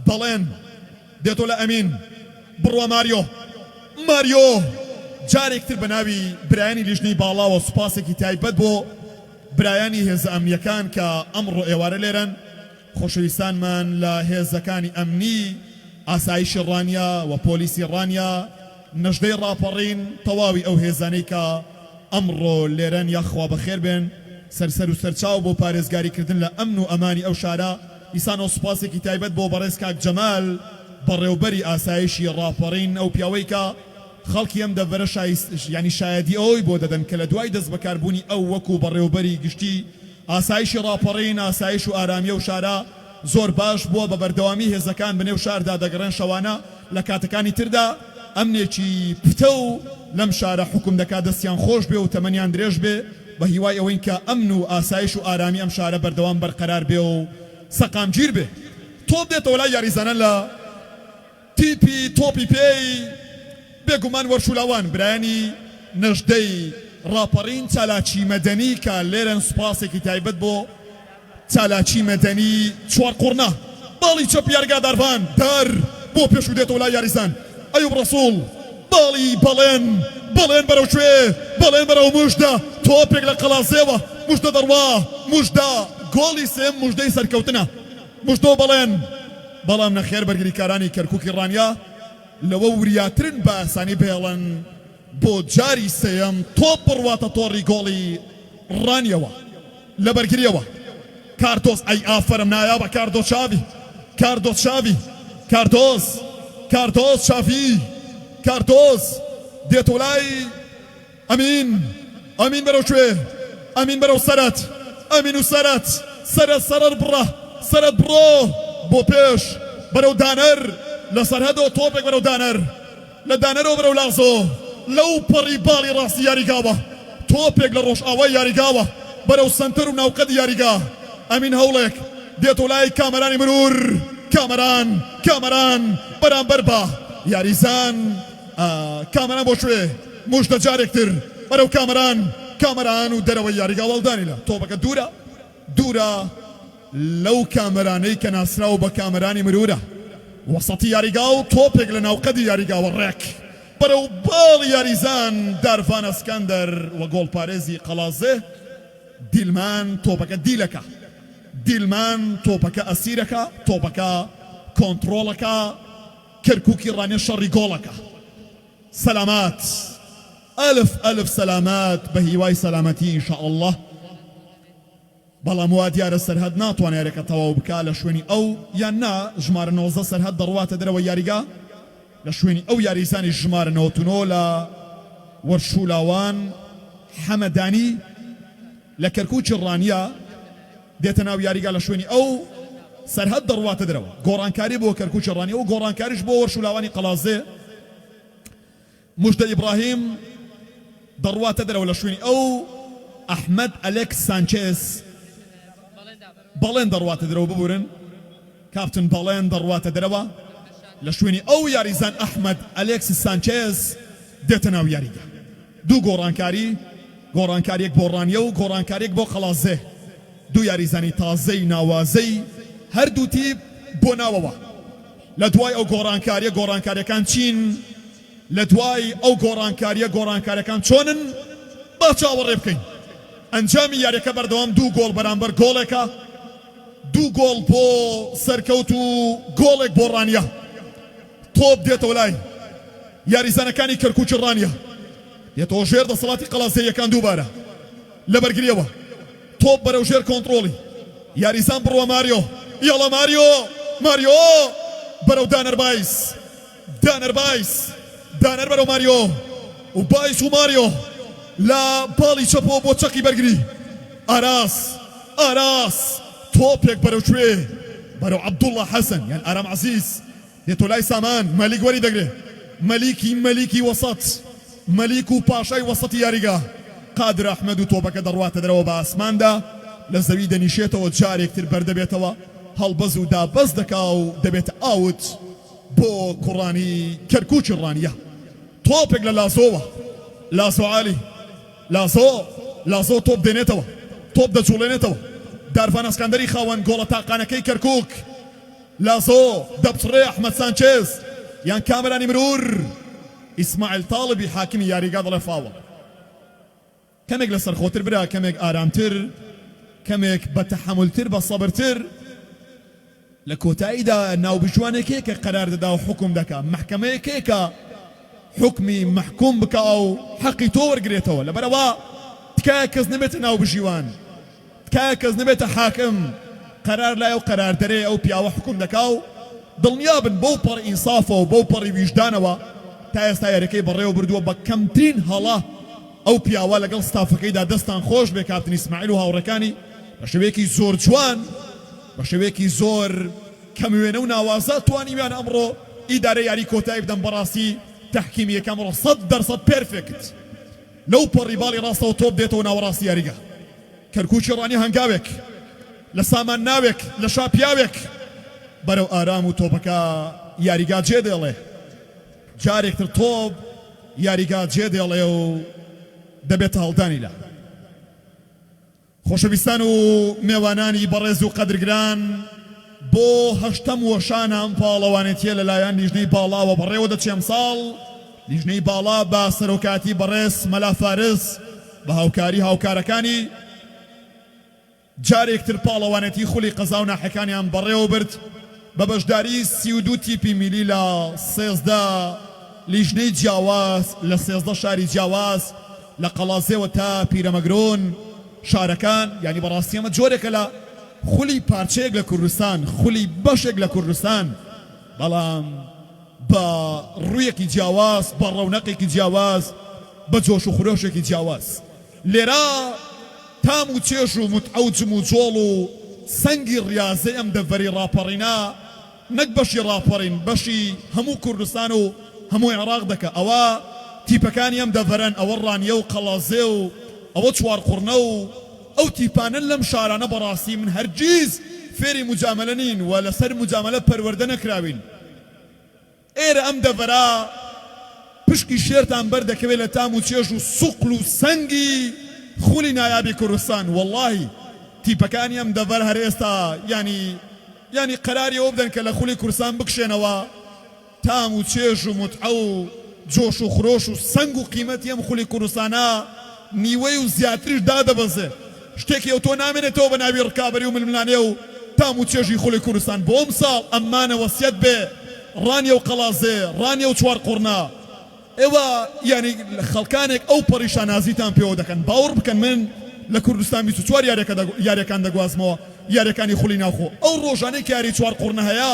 بەڵێن دێتۆ لە ئەمین بڕوە ماریۆ جارێکتر بە ناوی برایانی لیژنەی باڵاوە سوپاسێکی تایبەت بۆ برایانی هێزە ئەمنیەکان کە ئەمڕۆ ئێوارە لێرەن خۆشەویستانمان لە هێزەکانی ئەمنی ئاسایشی ڕانیا و پۆلیسی ڕانیا نەژدەی ڕاپەڕین تەواوی ئەو هێزانەی کە ئەمڕۆ لێرەن یاخوا بەخێر بێن سەرسەر و سەرچاو بۆ پارێزگاریکردن لە ئەمن و ئەمانی ئەو شارە ئیسان و سوپاسێکی تایبەت بۆ بەڕێز کاک جەمال بەڕێوبەری ئاسایشی ڕاپەڕین ئەو پیاوەی کە خەڵکی ئەم دەڤەرە ینی شایەدی ئەوی بۆ دەدەن کە لە دوای دەست بەکاربوونی ئەو وەکو بەڕێوبەری گشتی ئاسایشی ڕاپەڕین ئاسایش و ئارامیە و شارە زۆر باش بووە بە بەردەوامی هێزەکان بنێو شاردا دەگەڕێن شەوانە لە کاتەکانی تردا ئەمنێکی پتە و لەم شارە حکوم دەکات دەستیان خۆش بێ و تەمەنیان درێژ بێ بە هیوای ئەوەی کە ئەمن و ئاسایش و ئارامی ئەم شارە بەردەوام بەرقەرار بێ و سەقامگیر بێ تۆپ دێتەوە لای یاریزانە لە تیپی تۆپی پێی بێگومان وەرشولاوان برایانی نەژدەی ڕاپەڕین چالاکی مەدەنی کە لێرەن سوپاسێکی تایبەت بۆ چالاکی مەدەنی چوار قوڕنە باڵی چەپ یارگا داربان دار بۆ پێش و دێتەوە لای یاریزان ئەیوب ڕەسوڵ باڵی بەڵێن بەرەو کوێ بەڵێن بەرەو موژدە تۆپێک لە قەڵازێوە موژدە دەڕوا موژدە گۆڵی سێم موژدەی سەرکەوتنە موژدۆ بەڵێن بەڵام نەخێر بەرگریکارانی کەرکووکی ڕانیا لەوە وریاترن بە ئاسانی بێڵن بۆ جاری سێم تۆپ بڕواتە تۆڕی گۆڵی ڕانیەوە لە بەرگریەوە کارتۆس ئەی ئافرم نایا بە کاردۆ چاوی کاردۆس چاوی کاردۆس چاوی کاردۆس دێتە لای ئەمین بەرەو کوێ ئەمین بەرەو سەرەت ئەمین و سەرەت سەرەت بڕۆ بۆ پێش بەرەو دانەر لە سەرهەدەوە تۆپێک بەرەو دانەر لە دانەرەوە بەرەو لازۆ لەو پەڕی باڵی ڕاستی یاریگاوە تۆپێک لە ڕۆژ ئاوای یاریگاوە بەرەو سنتەر و ناوقەدی یاریگا ئەمین هەوڵێک دێتە لای کامەرانی مرور کامەران بەرامبەر بە یاریزان کامەران بۆ شوێ موشتە جارێکتر بەرەو کامەران و دەرەوەی یاریگا وەڵدانیلا تۆپەکە دوورە لەو کامەرانەی کە ناسراو بە کامەرانی مرورە وەسەتی یاریگا و تۆپێک لە ناوقەدی یاریگاوە ڕێک بەرەو باڵی یاریزان دارڤان ئەسکەندەر وە گۆڵپارێزی قەڵازێ دیلمان تۆپەکە دیلەکە دیلمان تۆپەکە ئەسیرەکە تۆپەکە کۆنتڕۆڵەکە کەرکووکی ڕانێ شەڕی گۆڵەکە سەلامات ئەلف سەلامات بە هیوای سەلامەتی ئینشاء الله بەڵام وا دیارە سەرهەد ناتوانێت یاریەکە تەواو بکا لە شوێنی ئەو یان نا ژمارە 19 سەرهەد دەڕواتە دەرەوە یاریگا لە شوێنی ئەو یاریزانی ژمارە 99 لە وەرشولاوان حەمەدانی لە کەرکووکی ڕانیە دێتە ناو یاریگا لە شوێنی ئەو سەرهەد دەڕواتە دەرەوە گۆڕانکاری بۆ کەرکووکی ڕانیە و گۆڕانکاریش بۆ وەرشولاوانی قەڵازێ موژدە ئیبراهیم دەڕواتە دەرەوە لە شوێنی ئەو ئەحمەد ئەلێکس سانچێز بەڵێن دەڕواتە دەرەوە ببورن کاپتن بەڵێن دەڕواتە دەرەوە لە شوێنی ئەو یاریزان ئەحمەد ئەلێکس سانچێز دێتە ناو یاریگا دوو گۆڕانکاریەک بۆ ڕانیە و گۆڕانکاریەک بۆ قەڵازێ دوو یاریزانی تازەی ناوازەی هەردوو تیپ بۆ ناوەوە لە دوای ئەو گۆڕانکاریەکان چین لە دوای ئەو گۆڕانکاریەکان چۆنن با چاوەڕێ بکەین ئەنجامی یاریەکە بەردەوام دوو گۆڵ بەرامبەر گۆڵێکە دوو گۆڵ بۆ سەرکەوت و گۆڵێک بۆ ڕانیە تۆپ دێتەوە لای یاریزانەکانی کەرکووکی ڕانیە دێتەوە ژێر دەسەڵاتی قەڵازێیەکان دووبارە لە بەرگریەوە تۆپ بەرەو ژێر کۆنتڕۆڵی یاریزان بڕوە ماریۆ یاڵە ماریۆ بەرەو دانەر بەرەو ماریۆ و بایس و ماریۆ لە باڵی چەپەوە بۆ چەقی بەرگری ئاراس تۆپێک بەرەو کوێ بەرەو عەبدوڵڵا حەسەن یان ئارام عەزیز دێتۆ لای سامان مەلیک وەری دەگرێ مەلیکی وەسەت مەلیک و پاشای وەسەتی یاریگا قادر ئەحمەد و تۆپەکە دەڕواتە دەرەوە بە ئاسماندا لە زەوی دەنیشێتەوە جارێکتر بەردەبێتەوە هەڵبەز و دابەز دەکا و دەبێتە ئاوت بۆ کوڕانی کەرکووکی ڕانیە تۆپێک لە لازۆوە لازۆ عالی لازۆ تۆپ دێنێتەوە تۆپ دەجوڵێنێتەوە دارڤان ئەسکەندەری خاوەن گۆڵە تاقانەکەی کەرکووک لازۆ دەبچڕێ ئەحمەد سانچێز یان کامەرانی مرور ئیسماعیل تاڵبی حاکمی یاریگا دەڵێ فاوڵ کەمێک لە سەرخۆتر برا کەمێک ئارامتر کەمێک بە تەحەمولتر بە سەبرتر لە کۆتاییدا ناوبژوانێکەیە کە قەرار دەدا و حکم دەکا محکەمەیەکەیە کە حکمی محکوم بکە و حەقی تۆ وەرگرێتەوە لەبەرەوە تکایە کەس نەبێتە ناوبژیوان تکایە کەس نەبێتە حاکم قەرار لای و قەرار دەرێ ئەو پیاوە حکم دەکا و دڵنیابن بەو پەڕ ئینسافە و بەو پەڕی ویژدانەوە تا ئێستا یاریەکەی بەڕێوە بردووە بە کەمترین هەڵە ئەو پیاوە لەگەڵ ستافەکەیدا دەستان خۆش بێ کاپتن ئیسماعیل و هاوڕەکانی بە شێوەیەکی زۆر جوان بە شێوەیەکی زۆر کەموێنە و ناوازە توانیویان ئەمڕۆ ئیدارەی یاری کۆتایی بدەن بەڕاستی تحکیمیەکە ئەمڕۆ 100% پێرفێکت لەو پەڕی باڵی ڕاستەوە تۆپ دێتەوە ناوەڕاستی یاریگا کەرکووکی ڕانی هەنگاوێک لە سامان ناوێک لە شاپیاوێک بەرەو ئارام و تۆپەکە یاریگا جێ دێڵێ جارێکتر تۆپ یاریگا جێ دێڵێ و دەبێتە هەڵدانی لا خۆشەویستان و میێوانانی بەڕێز و قەدرگران بۆ هەشتەم وەشانە ئەم پاڵەوانێتیە لەلایەن لیژنەی باڵاوە بەڕێوە دەچێم ساڵ لیژنەی باڵا بە سەرۆکاتی بەڕێز مەلا فارس بە هاوکاری هاوکارەکانی جارێکتر پاڵەوانێتی خولی قەزا و ناحەکانیان بەڕێوە برد بە بەشداری 32 تیپی میلی لە 13 لیژنەی جیاواز لە 13 شاری جیاواز لە قەڵازێوە تا پیرەمەگرۆن شارەکان ینی بەڕاستی ئەمە جۆرێکە لە خولی پارچەیەک لە کوردستان خولی بەشێک لە کوردستان بەڵام بە ڕوویەکی جیاواز بە ڕەونەقێکی جیاواز بە جۆش و خرۆشێکی جیاواز لێرە تام و چێژ و متعە و جم و جۆڵ و سەنگی ڕاضەی ئەم دەڤەری ڕاپەڕینە نەک بەشی ڕاپەڕین بەشی هەموو کوردستان و هەموو عێراق دەکە ئەوە تیپەکانی ئەم دەڤەرن ئەوە ڕانیە و قەڵازێ و ئەوە چوارقوڕنە و ئەو تیپانن لەم شارانە بەڕاستی من هەرگیز فێری مجاملە نین و لەسەر مجاملە پەروەردە نەکراوین ئێرە ئەم دەڤەرە پشکی شێرتان بەردەکەوێت لە تام و چێژ و سوقل و سەنگی خولی نایابی کوردستان واللهی تیپەکانی ئەم دەڤەر هەر ئێستا ینی قەراری ئەوە بدەن کە لە خولی کوردستان بکشێنەوە تام و چێژ و متعە و جۆش و خرۆش و سەنگ و قیمەتی ئەم خولی کوردستانە نیوەی و زیاتریش دادەبەزێ شتێکی ئەو تۆ نامێنێتەوە بە ناوی ڕکابەری و ململانێ و تام و چێژی خولی کوردستان بۆ ئەم ساڵ ئەمانە وەسیەت بێ ڕانیە و قەڵازێ ڕانیە و چوارقوڕنا ئێوە ینی خەڵکانێک ئەو پەڕیشانازیتان پێوە دەکەن باوەڕ بکەن من لە کوردستان 24 یاریەکان دەگوازمەوە یاریەکانی خولی ناوخۆ ئەو ڕۆژانەی کاری چوارقوڕنە هەیە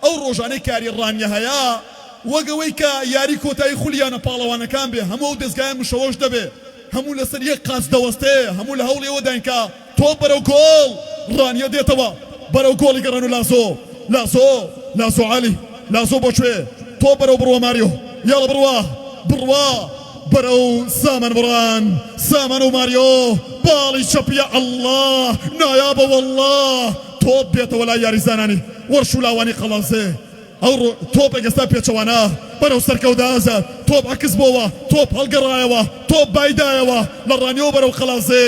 ئەو ڕۆژانەی کاری ڕانیە هەیە وەگەوەی کە یاری کۆتایی خولیانە پاڵەوانەکان بێ هەموو دەستگایان مشەوەش دەبێ هەموو لەسەر یەک قاچ دەوەستێ هەموو لە هەوڵێەوە داینکە تۆ بەرەو گۆڵ ڕانیە دێتەوە بەرەو گۆڵی گەڕن و لازۆ عالی لازۆ بۆکوێ تۆ بەرەو بڕوە ماریۆ یاڵە بڕوا بەرەو سامان بڕان سامان و ماریۆ باڵی چەپیە ئەڵڵاه نایابە وەڵڵاه تۆپ بێتەوە لای یاریزانانی وەرشولاوانی قەڵازێ ئەو تۆپ ئەگەستا پێچەوانە بەرەو سەرکەوت ئازاد تۆپ عکس بۆەوە تۆپ هەڵگەڕایەوە تۆپ بایدایەوە لە ڕانیەوە بەرەو قەڵازێ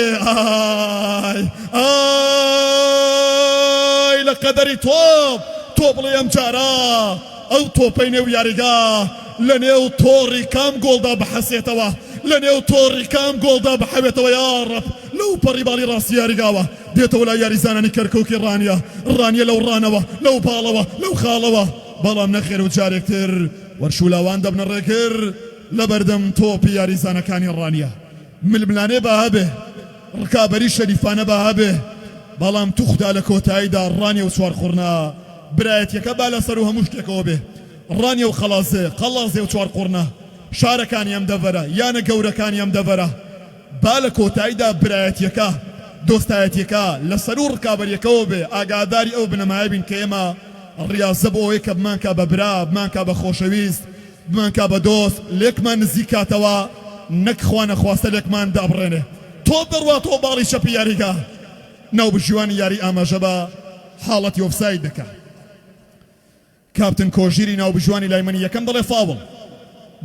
ئای لە قەدەری تۆ بڵێ ئەم جارە ئەو تۆپەی نێو یاریگا لە نێو تۆڕی کام گۆڵدا بەحەسێتەوە لە نێو تۆڕی کام گۆڵدا بەحەوێتەوە یاڕەب لەو پەڕی باڵی ڕاستی یاریگاوە دێتەوە لای یاریزانانی کەرکووکی ڕانیە لەو ڕانەوە لەو پاڵەوە لەو خاڵەوە بەڵام نەخێر و جارێکتر وەرشولاوان دەبنە ڕێگر لە بەردەم تۆپی یاریزانەکانی ڕانیە ململانێ بە هەبێ ڕکابەری شەریفانە بە هەبێ بەڵام توخدا لە کۆتاییدا ڕانیە و چوارقوڕنا برایەتیەکە با لەسەر و هەموو شتێکەوە بێ ڕانیە و قەڵازێ و چوارقوڕنا شارەکانی ئەم دەڤەرە یانە گەورەکانی ئەم دەڤەرە با لە کۆتاییدا برایەتیەکە دۆستایەتیەکە لەسەر و ڕکابەریەکەەوە بێ ئاگاداری ئەو بنەمایە بین کە ئێمە ڕاضە بۆ ئەوەی کە بمانکە بە برا بمانکە بە خۆشەویست بمانکە بە دۆست لێکمان نزیکاتەوە نەکخوا نەخواستە لێکمان دابڕێنێ تۆ دەڕوا تۆ باڵی شەپی یاریگا ناو بژیوانی یاری ئاماژە بە حاڵەتی ئۆفساید دەکە کاپتن کۆژیری ناو بژوانی لایمەنی یەکەم دەڵێ فاوڵ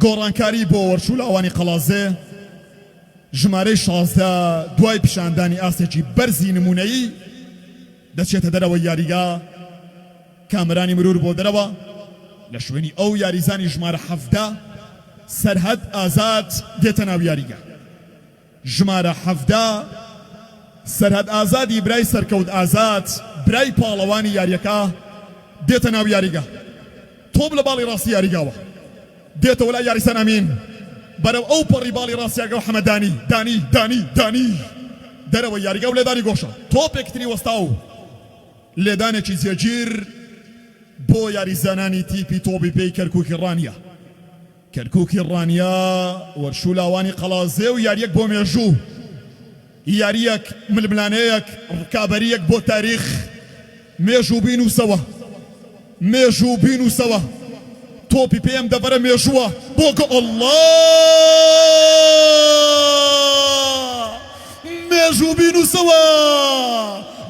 گۆڕانکاری بۆ وەرشولاوانی قەڵازێ ژمارەی 16 دوای پیشاندانی ئاستێکی بەرزی نمونەیی دەچێتە دەرەوە یاریگا کامرانی مرور بۆ دەرەوە لە شوێنی ئەو یاریزانی ژمارە 17 سەرهەد ئازاد دێتە ناو یاریگا ژمارە 17 سەرهەد ئازادی برای سەرکەوت ئازاد برای پاڵەوانی یاریەکە دێتە ناو یاریگا تۆپ لە باڵی ڕاستی یاریگاوە دێتەوە لای یاریسان ئەمین بەرەو ئەو پەڕی باڵی ڕاستیاگە حەمەدانی دانی دەرەوە یاریگا و لێدانی گۆشە تۆپێکتری وەستا و لێدانێکی جێگیر بۆ یاریزانانی تیپی تۆپی پێی کەرکووکی ڕانیە وەرشولاوانی قەڵازێ و یاریەک بۆ مێژوو یاریەک ململانەیەک ڕکابەریەک بۆ تاریخ مێژوو بینوسەوە تۆپی پێم دەبەرە مێژووە بۆ گە ئەڵڵاه مێژوو بینوسەوە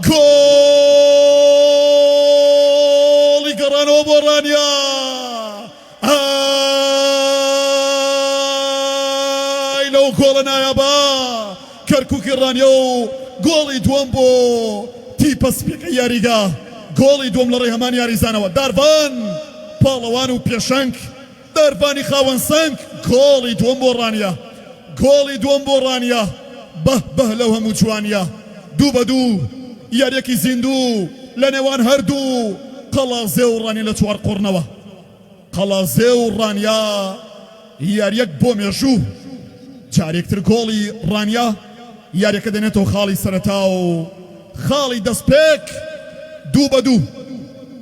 گۆڵی گەڕانەوە بۆ ڕانیە ئای لەو گۆڵە نایابە کەرکووکی ڕانیە و گۆڵی دووەم بۆ تیپە سپێکە یاریگا گۆڵی دووەم لە ڕێی هەمان یاریزانەوە داربان پاڵەوان و پێشەنگ دەربانی خاوەن سەنگ گۆڵی دووەم بۆ ڕانیە بەه لەو هەموو جوانیە 2-2 یاریەکی زیندوو لە نێوان هەردوو قەڵازێ و ڕانی لە چوارقوڕنەوە قەڵازێ و ڕانیا یاریەک بۆ مێژوو جارێکتر گۆڵی ڕانیا یاریەکە دێنێتەوە خاڵی سەرەتا و خاڵی دەستپێک 2-2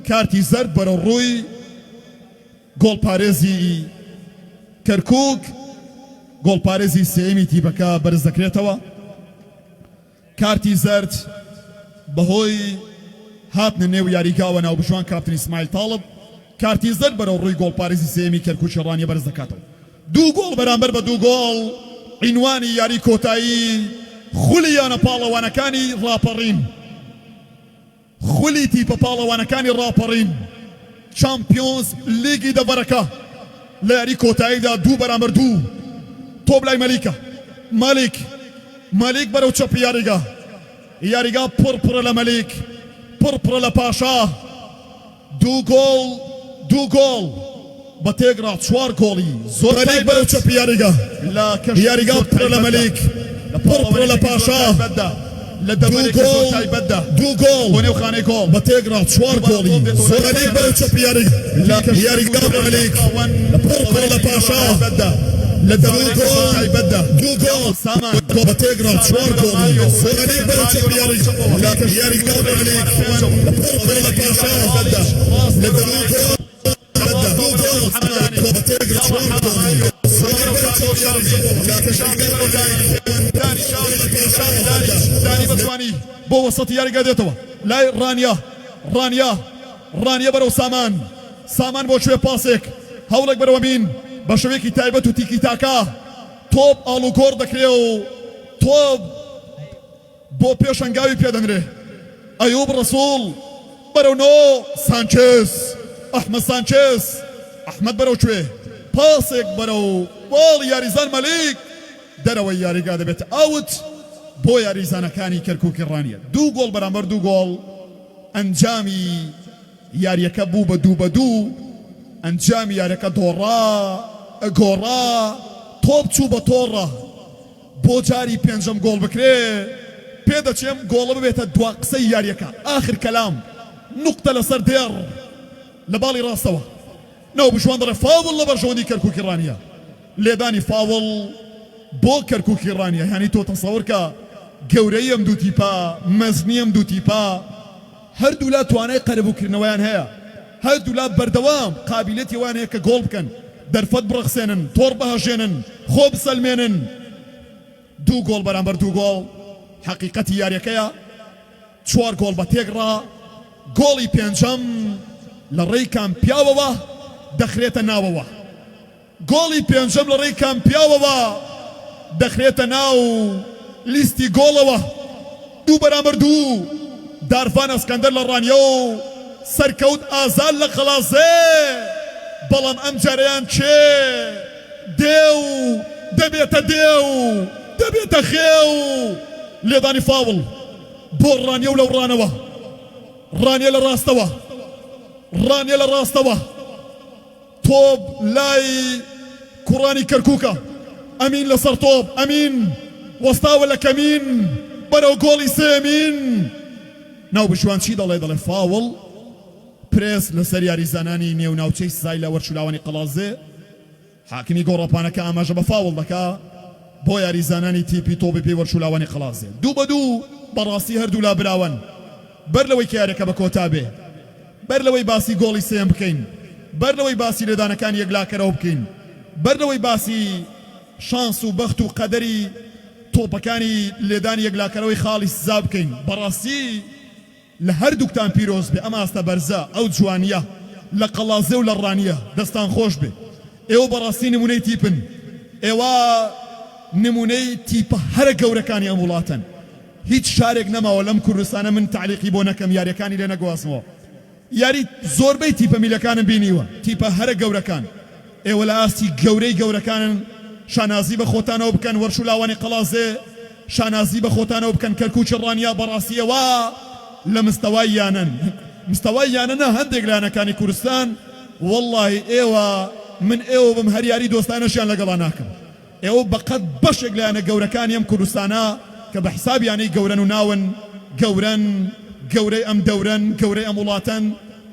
کارتی زەرد بەرەو ڕووی گۆڵپارێزی کەرکووک گۆڵپارێزی سێمی تیپەکە بەرز دەکرێتەوە کارتی زەرد بەهۆی هاتنە نێو یاریگاوە ناوبژوان کاپتن ئیسماعیل تاڵب کارتی زەرد بەرەو ڕووی گۆڵپارێزی سێمی کەرکووکی ڕانیە بەرز دەکاتەوە دوو گۆڵ بەرامبەر بە دوو گۆڵ عنوانی یاری کۆتایی خولی یانە پاڵەوانەکانی ڕاپەڕین خولی تیپە پاڵەوانەکانی ڕاپەڕین چامپیۆنز لیگی دەبەرەکە لە یاری کۆتاییدا دوو بەرامبەر دوو تۆ بلای مەلیکە مەلیک بەرەو چەپی یاریگا پڕپڕە لە مەلیک پڕپڕە لە پاشا دوو گۆڵ بە تێگرا چوار گۆڵی زۆر بەرەو چەپی یاریگا پڕە لە مەلیک پڕپڕە لە پاشا دوو گۆڵ بۆ نێوخانەی گۆڵ بە تێگرا چوار گۆڵی زۆر بەرەو چەپی یاریگا مەلیک پڕپڕە لە پاشا دوو گۆڵ سامان بە تێگرا چوار گۆڵی زۆر بەرەو چەپی یاریگا مەلیک پڕپڕە لە پاشا دانی بەجوانی بۆ وەسەتی یاریگا دێتەوە لای ڕانیا بەرەو سامان بۆ کوێ پاسێک هەوڵێک بەرەوە بین بە شەوەیەکی تایبەت و تیکی تاکا تۆپ ئاڵوگۆڕ دەکرێ و تۆپ بۆ پێشەنگاوی پێدەنرێ ئەیوب ڕەسوڵ بەرەو نۆ ئەحمەد سانچێز ئەحمەد بەرەو کوێ پاسێک بەرەو باڵی یاریزان مەلیک دەرەوەی یاریگا دەبێت ئاوت بۆ یاریزانەکانی کەرکووکی ڕانیە دوو گۆڵ بەرامبەر دوو گۆڵ ئەنجامی یاریەکە بوو بە دوو ئەنجامی یاریەکە گۆڕا تۆپ چوو بە تۆڕە بۆ جاری پێنجەم گۆڵ بکرێ پێدەچێم گۆڵە ببێتە دوا قسەی یاریەکە ئاخر کەلام نوقتە لەسەر دێڕ لە باڵی ڕاستەوە ناو بشوان دەڕێ فاوڵ لە بەرژەوەندی کەرکووکی ڕانیە لێدانی فاوڵ بۆ کەرکووکی ڕانیە یعنی تۆ تەسەوڕ کە گەورەی ئەم دوو تیپە مەزنی ئەم دوو تیپە هەردوو لا توانای قەرەبووکردنەوەیان هەیە هەردوو لا بەردەوام قابلیەتی وان هەیە کە گۆڵ بکەن دەرفەت بڕەخسێنن تۆڕ بەهەژێنن خۆ بسەلمێنن دوو گۆڵ بەرامبەر دوو گۆڵ حەقیقەتی یاریەکەیە چوار گۆڵ بە تێگڕا گۆڵی پێنجەم لە ڕێی کامپیاوەوە دەخرێتە ناوەوە گۆڵی پێنجەم لە ڕێی کامپیاوەوە دەخرێتە ناو لیستی گۆڵەوە دوو بەرامبەر دوو دارفان ئەسکەندەر لە ڕانیە و سەرکەوت ئازاد لە قەڵازێ بەڵام ئەم جارەیان چێ دێو دەبێتە خێو لێدانی فاوڵ بۆ ڕانیە و لەو ڕانەوە ڕانیە لە ڕاستەوە تۆب لای کوڕانی کەرکووکە ئەمین لەسەر تۆب ئەمین وەستاوە لە کەمین بەرەو گۆڵی سێمین ناو بشوان چی دەڵێ فاوڵ پرێس لەسەر یاریزانانی نێو ناوچەی سزای لە وەرچولاوانی قەڵازێ حاکمی گۆڕەپانەکە ئاماژە بە فاوڵ دەکا بۆ یاریزانانی تیپی تۆپی پێی وەرچولاوانی قەڵازێ دوو بە دوو بەڕاستی هەردوو لا براون بەر لەوەی کە یاریەکە بە کۆتا بێ بەر لەوەی باسی گۆڵی سێم بکەین بەر لەوەی باسی لێدانەکان یەکلاکەرەوە بکەین بەر لەوەی باسی شانس و بەخت و قەدەری تۆپەکانی لێدانی یەکلاکەرەوەی خاڵی سزا بکەین بەڕاستی لە هەردووکتان پیرۆز بێ ئەمە ئاستە بەرزە ئەو جوانیە لە قەڵازێ و لە ڕانیە دەستان خۆش بێ ئێوە بەڕاستی نمونەی تیپن ئێوە نمونەی تیپە هەرە گەورەکانی ئەم وڵاتن هیچ شارێک نەماوە لەم کوردستانە من تعلیقی بۆ نەکەم یاریەکانی لێ نەگواسمەوە یاری زۆربەی تیپە میلەکانم بینیوە تیپە هەرە گەورەکان ئێوە لە ئاستی گەورەی گەورەکانن شانازی بە خۆتانەوە بکەن وەرچولاوانی قەڵازێ شانازی بە خۆتانەوە بکەن کەرکووکی ڕانیا بەڕاستیەوە لە مستەوای یانە هەندێک لایەنەکانی کوردستان وەڵڵاهی ئێوە من ئێوە بم هەر یاری دۆستانەشیان لەگەڵا ناکەم ئێوە بەقەت بەشێک لایەنە گەورەکانی ئەم کوردستانە کە بە حسابیانەی گەورەن و ناون گەورەی ئەم دەورەن گەورەی ئەم وڵاتەن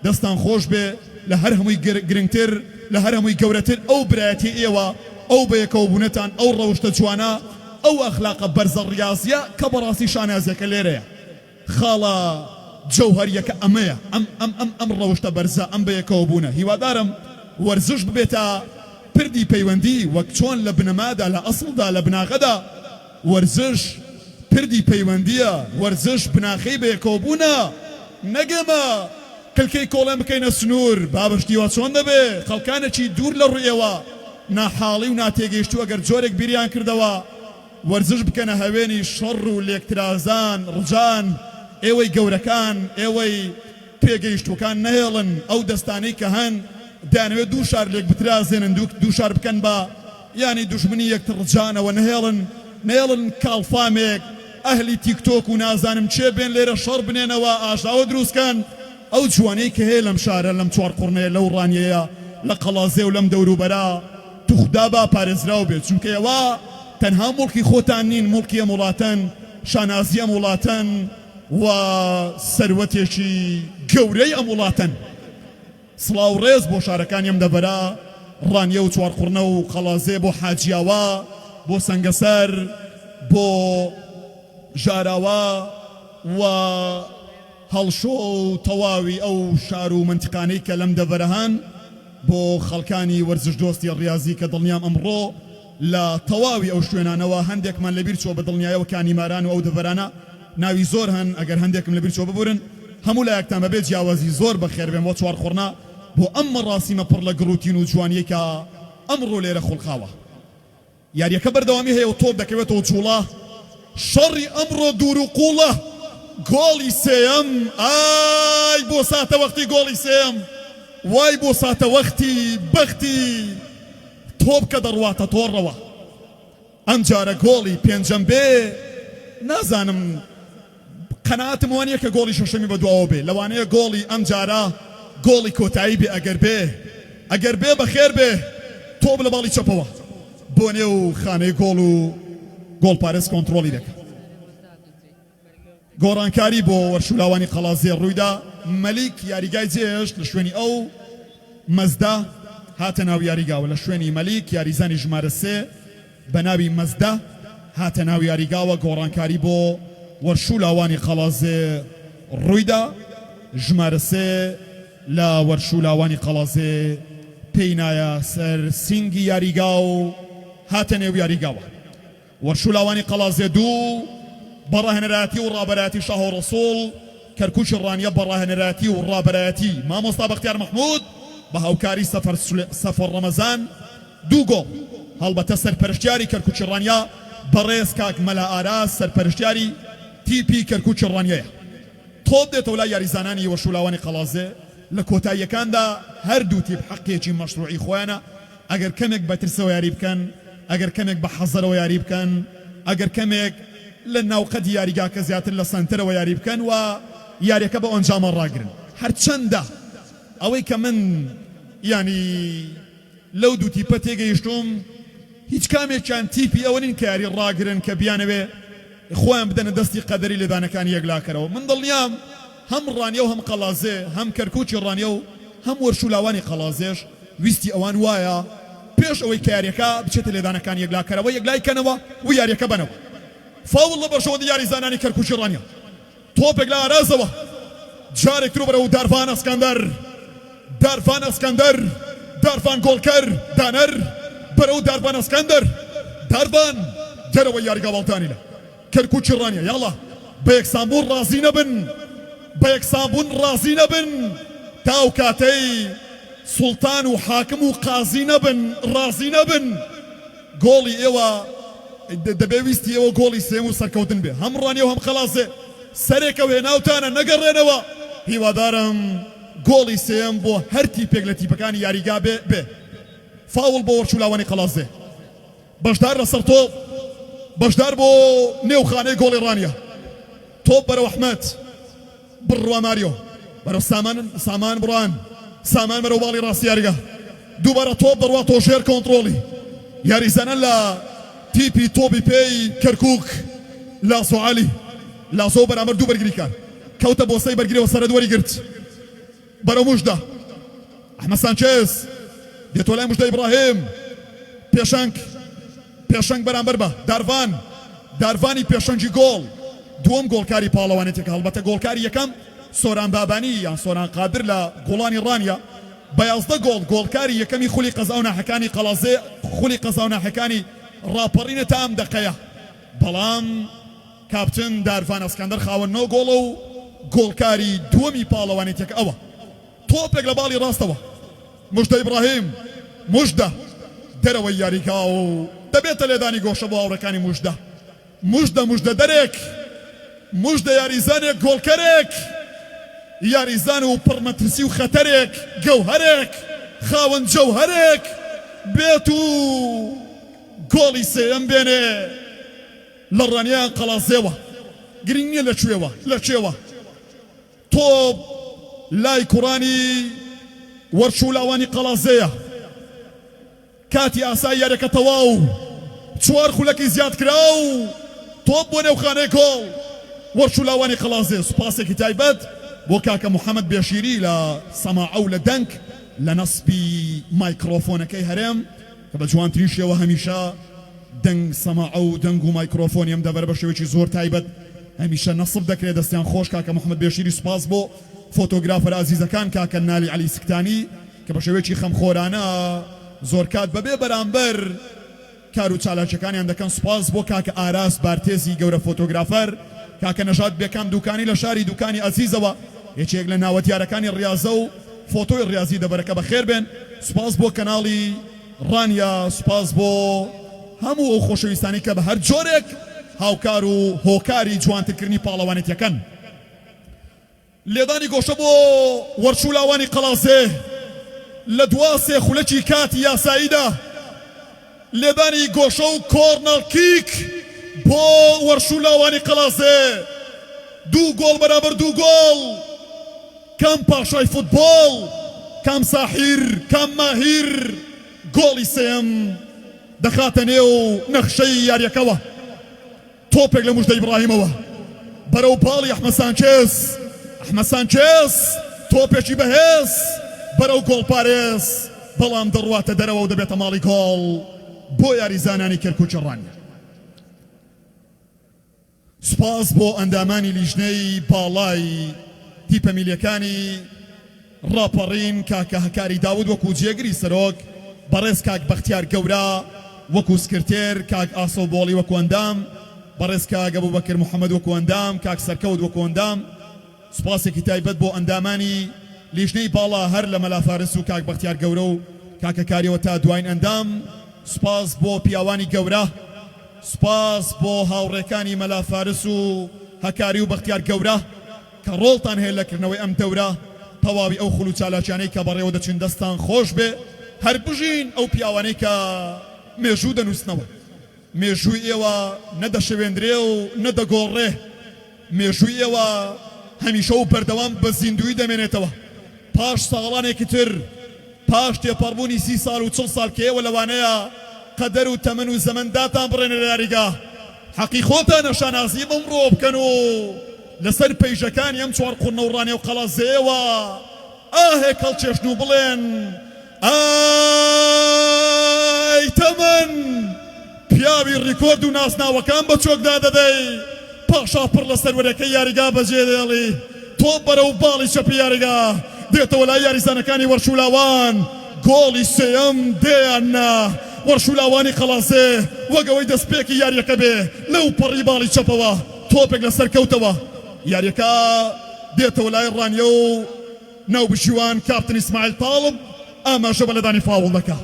دەستان خۆش بێ لە هەر هەمووی گرنگتر لە هەر هەمووی گەورەتر ئەو برایەتی ئێوە ئەو بەیەکەوە بوونەتان ئەو ڕەوشتە جوانە ئەو ئەخلاقە بەرزە ڕیاضیە کە بەڕاستی شانازیەکە لێرەیە خاڵە جەوهەریەکە ئەمەیە ئەم ڕەوشتە بەرزە ئەم بەیەکەوە بوونە هیوادارم وەرزش ببێتە پردی پەیوەندی وەک چۆن لە بنەمادا لە ئەسڵدا لە بناغەدا وەرزش پردی پەیوەندیە وەرزش بناخەی بەیەکۆبوونە نەگەمە کلکەی کۆڵێن بکەینە سنوور بابشتیوە چۆن دەبێ خەڵکانێکی دوور لە ڕوویەوە ناحاڵی و ناتێگەیشتووە ئەگەر جۆرێک بیریان کردەوە وەرزش بکەنە هەوێنی شەڕ و لێکترازان ڕجان ئێوەی گەورەکان ئێوەی پێگەیشتوەکان نەهێڵن ئەو دەستانەی کە هەن دەیانەوێت دوو شار لێک بترازێنن دوو شار بکەن بە یانی دوژمنی یەکتر ڕجانەوە نەهێڵن کاڵفامێک ئەهلی تیکتۆک و نازانم چێ بێن لێرە شەڕ بنێنەوە ئاژاوە دروستکەن ئەو جوانەی کە هەیە لەم شارە لەم چوار قوڕنەیە لەو ڕانیەیە لە قەڵازێ و لەم دەوروبەرە توخدا با پارێزراو بێت چونکە ئێوە تەنها مڵکی خۆتان نین مڵکی ئەم وڵاتەن شانازی ئەم وڵاتەن و سەروەتێکی گەورەی ئەم وڵاتەن سڵاو ڕێز بۆ شارەکانی ئەم دەبەرە ڕانیە و چوار قوڕنە و قەڵازێ بۆ حاجیاوە بۆ سەنگەسەر بۆ ژاراوە و هەڵشۆ و تەواوی ئەو شار و منتیقانەی کە لەم دەبەرە هەن بۆ خەڵکانی وەرزش دۆستی ڕاضی کە دڵنیام ئەمڕۆ لە تەواوی ئەو شوێنانەوە هەندێکمان لەبیر چۆ بە دڵنیایەوە کانیماران و ئەو دەبەرانە ناوی زۆر هەن ئەگەر هەندێکم لەبیر چۆ ببورن هەموو لایەکتان بەبێت جیاوازی زۆر بەخێر بێن بۆ چوار قوڕنا بۆ ئەم مەڕاستیمە پڕ لە گڕوتین و جوانیە کە ئەمڕۆ لێرە خوڵخاوە یاریەکە بەردەوامی هەیە و تۆپ دەکەوێتەوە جوڵە شەڕی ئەمڕۆ دوور و قوڵە گۆڵی سێەم ئای بۆ ساتە وەختی گۆڵی سێەم وای بۆ ساتە وەختی بەختی تۆپ کە دەڕواتە تۆڕەوە ئەم جارە گۆڵی پێنجەم بێ نازانم قەناعەتم وانە کە گۆڵی شەشەمی بەدواوە بێ لەوانەیە گۆڵی ئەم جارە گۆڵی کۆتایی بێ ئەگەر بێ بەخێر بێ تۆپ لە باڵی چەپەوە بۆ نێو خانەی گۆڵ و گۆڵپارێز کۆنتڕۆلی دەکات گۆڕانکاری بۆ وەرشولاوانی قەڵازێ ڕوویدا مەلیک یاریگای جێشت لە شوێنی ئەو مەزدا هاتە ناو یاریگاوە لە شوێنی مەلیک یاریزانی ژمارە سێ بە ناوی مەزدا هاتە ناو یاریگاوە گۆڕانکاری بۆ وەرشولاوانی قەڵازێ ڕوویدا ژمارە سێ لە وەرشولاوانی قەڵازێ پێی نایە سەر سینگی یاریگا و هاتە نێو یاریگاوە وەرشولاوانی قەڵازێ دوو بەڕاهێنەراتی و ڕابەرایەتی شاه و ڕەسوڵ کەرکووکی ڕانیە بەڕاهێنەراتی و ڕابەرایەتی مامۆستا بەختیار مەحموود بە هاوکاری سەفەر ڕەمەزان دوو گۆڵ هەڵبەتە سەرپەرشتیاری کەرکووکی ڕانیا بەڕێز کاک مەلا ئاراس سەرپەرشتیاری تیپی کەرکووکی ڕانیەیە تۆپ دێتەوە لای یاریزانانی وەرشولاوانی قەڵازێ لە کۆتاییەکاندا هەردوو تیپ حەقێکی مەشروعی خۆیانە ئەگەر کەمێک بەترسەوە یاری بکەن ئەگەر کەمێک بە حەزەرەوە یاری بکەن ئەگەر کەمێک لە ناوقەتی یاریگاکە زیاتر لە سنتەرەوە یاری بکەن و یاریەکە بە ئەنجامە ڕاگرن هەرچەندە ئەوەی کە من ینی لەو دوو تیپە تێگەیشتوم هیچ کامێکیان تیپی ئەوە نین کە یاری ڕاگرن کە بیانەوێ خۆیان بدەنە دەستی قەدەری لێدانەکانی یەکلاکەرەوە من دڵنیام هەم ڕانیە و هەم قەڵازێ هەم کەرکووکی ڕانیە و هەم وەرشولاوانی قەڵازێش ویستی ئەوان وایە پێش ئەوەی کە یاریەکە بچێتە لێدانەکانی یەکلاکەرەوە یەکلایکەنەوە و یاریەکە بنەوە فاول لە بەشەوەندی یاریزانانی کەرکووکی ڕانیە تۆپێک لە ئارازەوە جارێک تر بەرەو دارڤان ئەسکەندەر دارڤان گۆڵکەر دانەر بەرەو دارڤان ئەسکەندەر دارڤان دەرەوە یاریگا باڵتانی لە کەرکووکی ڕانیە یاڵا بە یەکسانبوون ڕازی نەبن تاو کاتەی سوڵتان و حاکم و قازی نەبن ڕازی نەبن گۆڵی ئێوە دەبێویستی ئێوە گۆڵی سێم و سەرکەوتن بێ هەم ڕانیە و هەم قەڵازێ سەرێکە وێناوتانە نەگەڕێنەوە هیوادارم گۆڵی سێم بۆ هەر تیپێک لە تیپەکانی یاریگا بێ فاول بۆ وەرشولاوانی قەڵازێ بەشدار لەسەر تۆپ بەشدار بۆ نێوخانەی گۆڵی ڕانیە تۆپ بەرەو ئەحمەد بڕوا ماریۆ بەرەو سامان بڕوان سامان بەرەو باڵی ڕاستی یاریگا دووبارە تۆپ بڕوا تۆژێر کۆنتڕۆڵی یاریزانە لە تیپی تۆپی پێی کەرکووک لاسۆ عالی لاسۆ بەرامبەر دوو بەرگری کار کەوتە بۆسەی بەرگریەوە سەرەدوەری گرت بەرەو موژدە ئەحمەد سانچێز دێتۆ لای موژدە ئیبراهیم پێشەنگ بەرامبەر بە دارڤانی پێشەنگی گۆڵ دووەم گۆڵکاری پاڵەوانێتێکە هەڵبەتە گۆڵکاری یەکەم سۆران بابانی یان سۆران قادر لە گوڵانی ڕانیە بەیازدە گۆڵکاری یەکەمی خولی قەزاوناحەکانی قەڵازێ خولی قەزاوناحەکانی ڕاپەڕینە تا ئەم دەقەیە بەڵام کاپتن دارڤان ئەسکەندەر خاوەنەوە گۆڵە و گۆڵکاری دووەمی پاڵەوانێتێک ئەوە تۆپێک لە باڵی ڕاستەوە موژدە ئیبراهیم موژدە دەرەوەی یاریگا و دەبێتە لێدانی گۆشە بۆ هاوڕەکانی موژدە دەرێک موژدە یاریزانێک گۆڵکەرێک یاریزان و پڕمەترسی و خەتەرێک گەوهەرێک خاوەن جەوهەرێک بێت و گۆڵی سێەم بێنێ لە ڕانیان قەڵازێوە گرنگ نییە لەکوێوە تۆ لای کوڕانی وەرچوولاوانی قەڵازەیە کاتی ئاسایی یاریەکە تەواو 4 خولەکی زیاد کرا و تۆپ بۆ نێوخانەی گۆڵ وەرچوولاوانی قەڵازێ سوپاسێکی تایبەت بۆ کاکە محەممەد بێشیری لە سەماعە و لە دەنگ لە نەسبی مایکرۆفۆنەکەی هەرێم کە بە جوانترین شێوە هەمیشە دەنگ سەماعە و دەنگ و مایکرۆفۆنی ئەم دەبەر بە شێوەیەکی زۆر تایبەت هەمیشە نەسب دەکرێت دەستیان خۆش کاکە محەممەد بێشیری سوپاس بۆ فۆتۆگرافەر عزیزەکان کاکە نالی عەلی سکتانی کە بە شێوەیەکی خەمخۆرانە زۆر کات بەبێ بەرامبەر کار و چالاکیەکانیان دەکەن سوپاس بۆ کاکە ئاراس بارتێزی گەورە فۆتۆگرافەر کاکە نەژاد بێکام دوکانی لە شاری دوکانی عەزیزەوە یەکێک لە ناوەتیارەکانی ڕاضە و فۆتۆی ڕاضی دەبەرەکە بەخێر بێن سوپاس بۆ کەناڵی ڕانیا سوپاس بۆ هەموو ئەو خۆشەویستانی کە بە هەر جۆرێک هاوکار و هۆکاری جوانترکردنی پاڵەوانێتیەکەن لێدانی گۆشە بۆ وەرچوولاوانی قەڵازێ لە دوا سێ خولەکی کاتی یاساییدا لێدانی گۆشە و کۆرنەڵ کیک بۆ وەرچوولاوانی قەڵازێ 2 گۆڵ بەرابەر 2 گۆڵ کام پاشای فوتبۆڵ کام ساحیر کام ماهیر گۆڵی سێم دەخاتە نێو نەخشەی یاریەکەوە تۆپێک لە موژدە ئیبراهیمەوە بەرەو باڵی ئەحمەد سانچێز تۆپێکی بەهێز بەرەو گۆڵپارێز بەڵام دەڕواتە دەرەوە و دەبێتە ماڵی گۆڵ بۆ یاریزانانی کێرکووکی ڕانیا سوپاس بۆ ئەندامانی لیژنەی باڵای تیپە میلیەکانی ڕاپەڕین کاکە هەکاری داود وەکو جێگری سەرۆک بەڕێز کاک بەختیار گەورە وەکو سکرتێر کاک ئاسۆ بۆڵی وەکو ئەندام بەڕێز کاک ئەبوبەکر محەممەد وەکو ئەندام کاک سەرکەوت وەکو ئەندام سوپاسێکی تایبەت بۆ ئەندامانی لیژنەی باڵا هەر لە مەلافارس و کاک بەختیار گەورە و کاکە کاریەوە تا دوایین ئەندام سوپاس بۆ پیاوانی گەورە سوپاس بۆ هاوڕێکانی مەلافارس و هەکاری و بەختیار گەورە کە ڕۆڵتان هەیە لەکردنەوەی ئەم دەورە تەواوی ئەو خول و چالاکیانەی کە بەڕێوە دەچین دەستان خۆش بێ هەر بژین ئەو پیاوانەی کە مێژوو دەنووسنەوە مێژووی ئێوە نەدەشەوێندرێ و نەدەگۆڕێ مێژووی ئێوە هەمیشە و بەردەوام بە زیندوی دەمێنێتەوە پاش ساڵانێکی تر پاش تێپەڕبوونی 30 ساڵ و 40 ساڵ کە ئێوە لەوانەیە قەدەر و تەمەن و زەمەنداتان بڕێنە لە یاریگا حەقی خۆتان نەشانازی بەمڕۆ بکەن و لەسەر پەیژەکانی ئەم 4 قورنە و ڕانێ و قەڵازێوە ئاهێ کەڵچێشن و بڵێن ئای تەمەن پیاوی ڕیکۆرد و ناسناوەکان بە چۆکدا دەدەی پاشا پڕ لە سەروەرەکەی یاریگا بەجێ دێڵی تۆ بەرەو باڵی چەپی یاریگا دێتەوە لای یاریزانەکانی وەرچوولاوان گۆڵی سێەم دێیاننا وەرچوولاوانی قەڵازێ وەگەوەی دەستپێکی یاریەکە بێ لەو پەڕی باڵی چەپەوە تۆپێک لەسەر کەوتەوە یاریەکە دێتەوە لای ڕانیە و ناوبشیوان کاپتن ئیسماعیل تاڵب ئاماژە بە لەدانی فاوڵ دەکا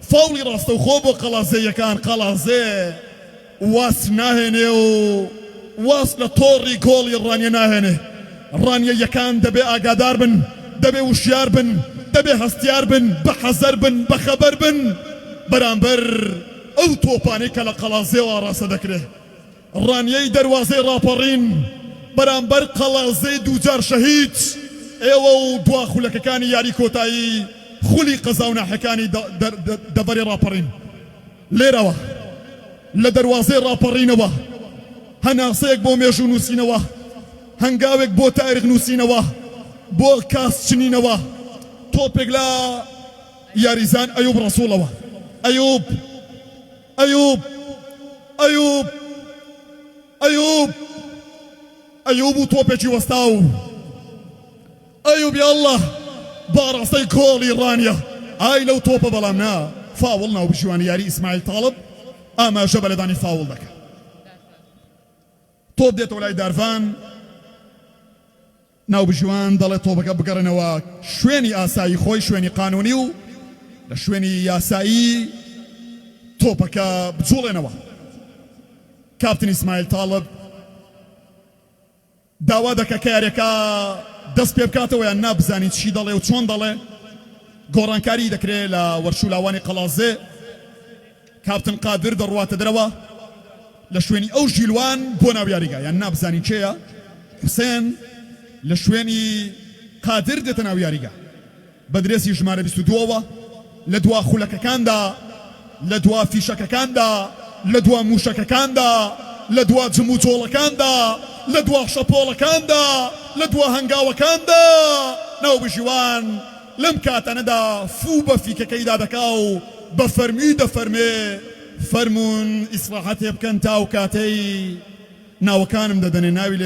فاوڵی ڕاستەوخۆ بۆ قەڵازێیەکان قەڵازێ واس ناهێنێ و واس لە تۆڕی گۆڵی ڕانیە ناهێنێ ڕانیەیەکان دەبێ ئاگادار بن دەبێ وشیار بن دەبێ هەستیار بن بە حەزەر بن بە خەبەر بن بەرامبەر ئەو تۆپانەی کە لە قەڵازێوە ڕاستە دەکرێ ڕانیەی دەروازەی ڕاپەڕین بەرامبەر قەڵازەی دووجار شەهید ئێوە و دوا خولەکەکانی یاری کۆتایی خولی قەزاوناحەکانی دەبەری ڕاپەڕین لێرەوە لە دەروازەی ڕاپەڕینەوە هەناسەیەک بۆ مێژوو نووسینەوە هەنگاوێک بۆ تاریخ نووسینەوە بۆ کاس چنینەوە تۆپێک لە یاریزان ئەیوب ڕەسوڵەوە ئەیوب ئەیوب ئەیوب ئەیوب ئەیوب و تۆپێکی وەستاو ئەیوب یا الله باڕاستەی کۆڵی ڕانیە ئای لەو تۆپە بەڵام نا فاوڵ ناو بژوانی یاری ئیسماعیل تاڵب ئاماژە بە لەدانی فاوڵ دەکە تۆپ دێتەوە لای دارڤان ناو بژوان دەڵێ تۆپەکە بگەڕێنەوە شوێنی ئاسایی خۆی شوێنی قانونی و لە شوێنی یاسایی تۆپەکە بجوڵێنەوە کاپتن ئیسماعیل تاڵب داوا دەکە کە یاریەکە دەست پێ بکاتەوە یان نابزانی چی دەڵێ و چۆن دەڵێ گۆڕانکاری دەکرێت لە وەرشولاوانی قەڵازێ کاپتن قادر دەڕواتە دەرەوە لە شوێنی ئەو ژیلوان بۆ ناو یاریگا یان نابزانی کێیە حسێن لە شوێنی قادر دێتە ناو یاریگا بە درێسی ژمارە 22ەوە لە دوا خولەکەکاندا لە دوا فیشەکەکاندا لە دوا موشەکەکاندا لە دوا جم و جۆڵەکاندا لە دوا شەپۆڵەکاندا لە دوا هەنگاوەکاندا ناو بژیوان لەم کاتانەدا فوو بە فیکەکەیدا دەکا و بە فەرمی دەفەرمێ فەرمونون ئیسلاحەتێ بکەن تاو کاتەی ناوەکانم دەدەنێ ناوی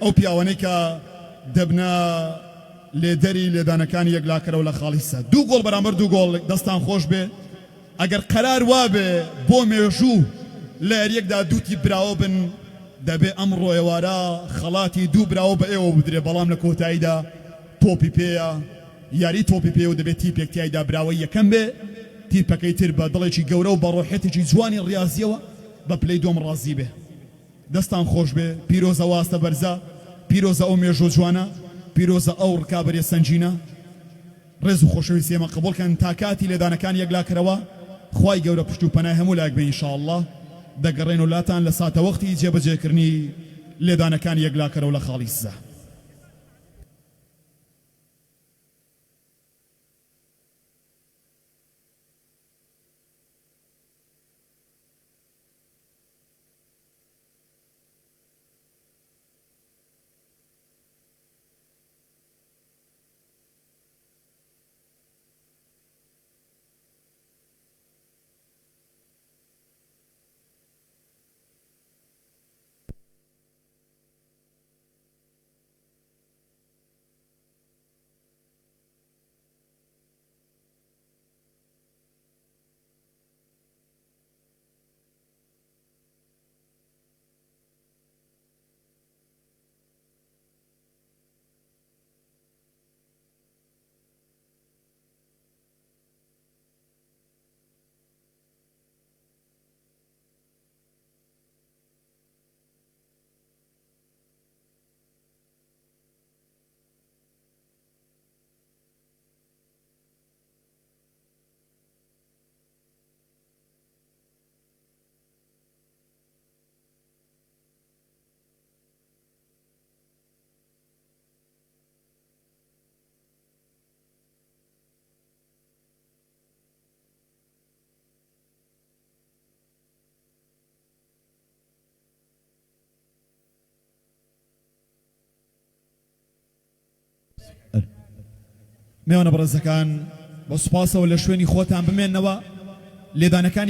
ئەو پیاوانەی کە دەبنا لێدەری لێدانەکانی یەکلاکەرەوە لە خاڵیسە دوو گۆڵ بەرامبەر دوو گۆڵ دەستان خۆش بێ ئەگەر قەرار وابێ بۆ مێژوو لە یاریەکدا دووتی براوە بن دەبێ ئەم ڕۆیەوارە خەڵاتی دوو براوە بە ئێوە بدرێ بەڵام لە کۆتاییدا تۆپی پێیە یاری تۆپی پێ و دەبێت تیپێکتیایدا براوە یەکەم بێ تیپەکەی تر بە دڵێکی گەورە و بە ڕۆحێتێکی جوانی ڕاضیەوە بە پلەی دۆم ڕازی بێ دەستان خۆش بێ پیرۆزە واستە بەرزە پیرۆزە ئەو مێژۆ جوانە پیرۆزە ئەو ڕکابەرێ سەنجینە ڕێز و خۆشەویستی ئێمە قبوڵکەن تا کاتی لێدانەکان یەکلاکەرەوە خوای گەورە پشت و پەنای هەموو لایەک بێ ئینشاءالله دەگەڕێن و لاتان لە ساتە وەختی جێبەجێکردنی لێدانەکان یەکلاکەرەوە لە خاڵی سزە میوانە بەڕێزەکان بە سوپاسەوە لە شوێنی خۆتان بمێننەوە لێدانەکان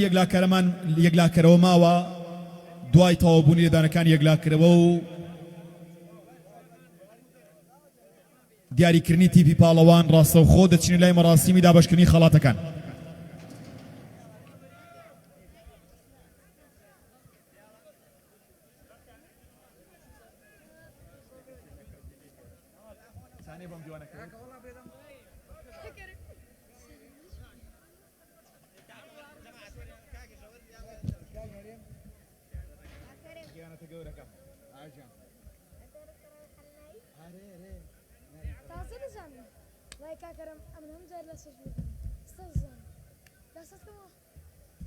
یەکلاکەرەوە ماوە دوای تەواوبوونی لێدانەکان یەکلاکەرەوە و دیاریکردنی تیپی پاڵەوان ڕاستەوخۆ دەچینە لای مەراسیمی دابەشکردنی خەڵاتەکان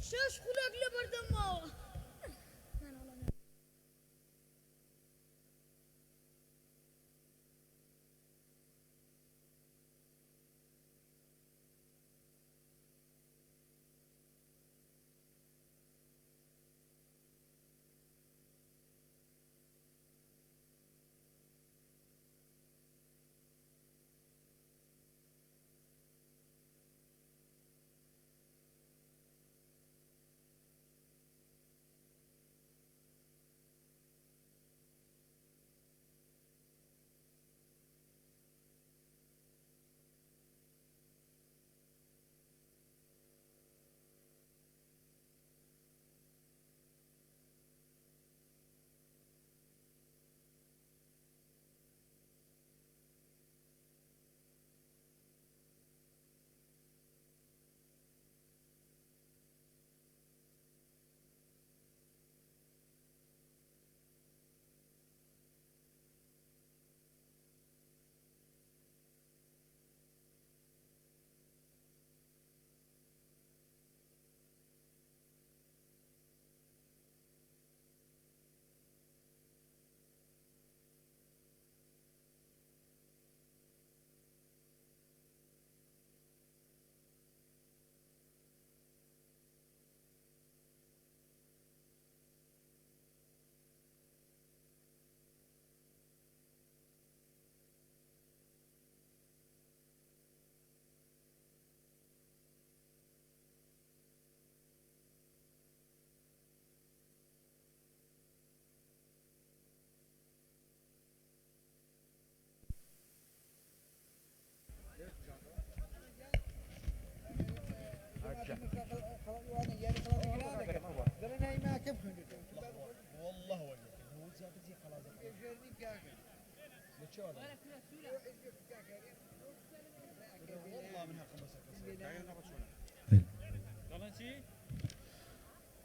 شش خلق لبردماوه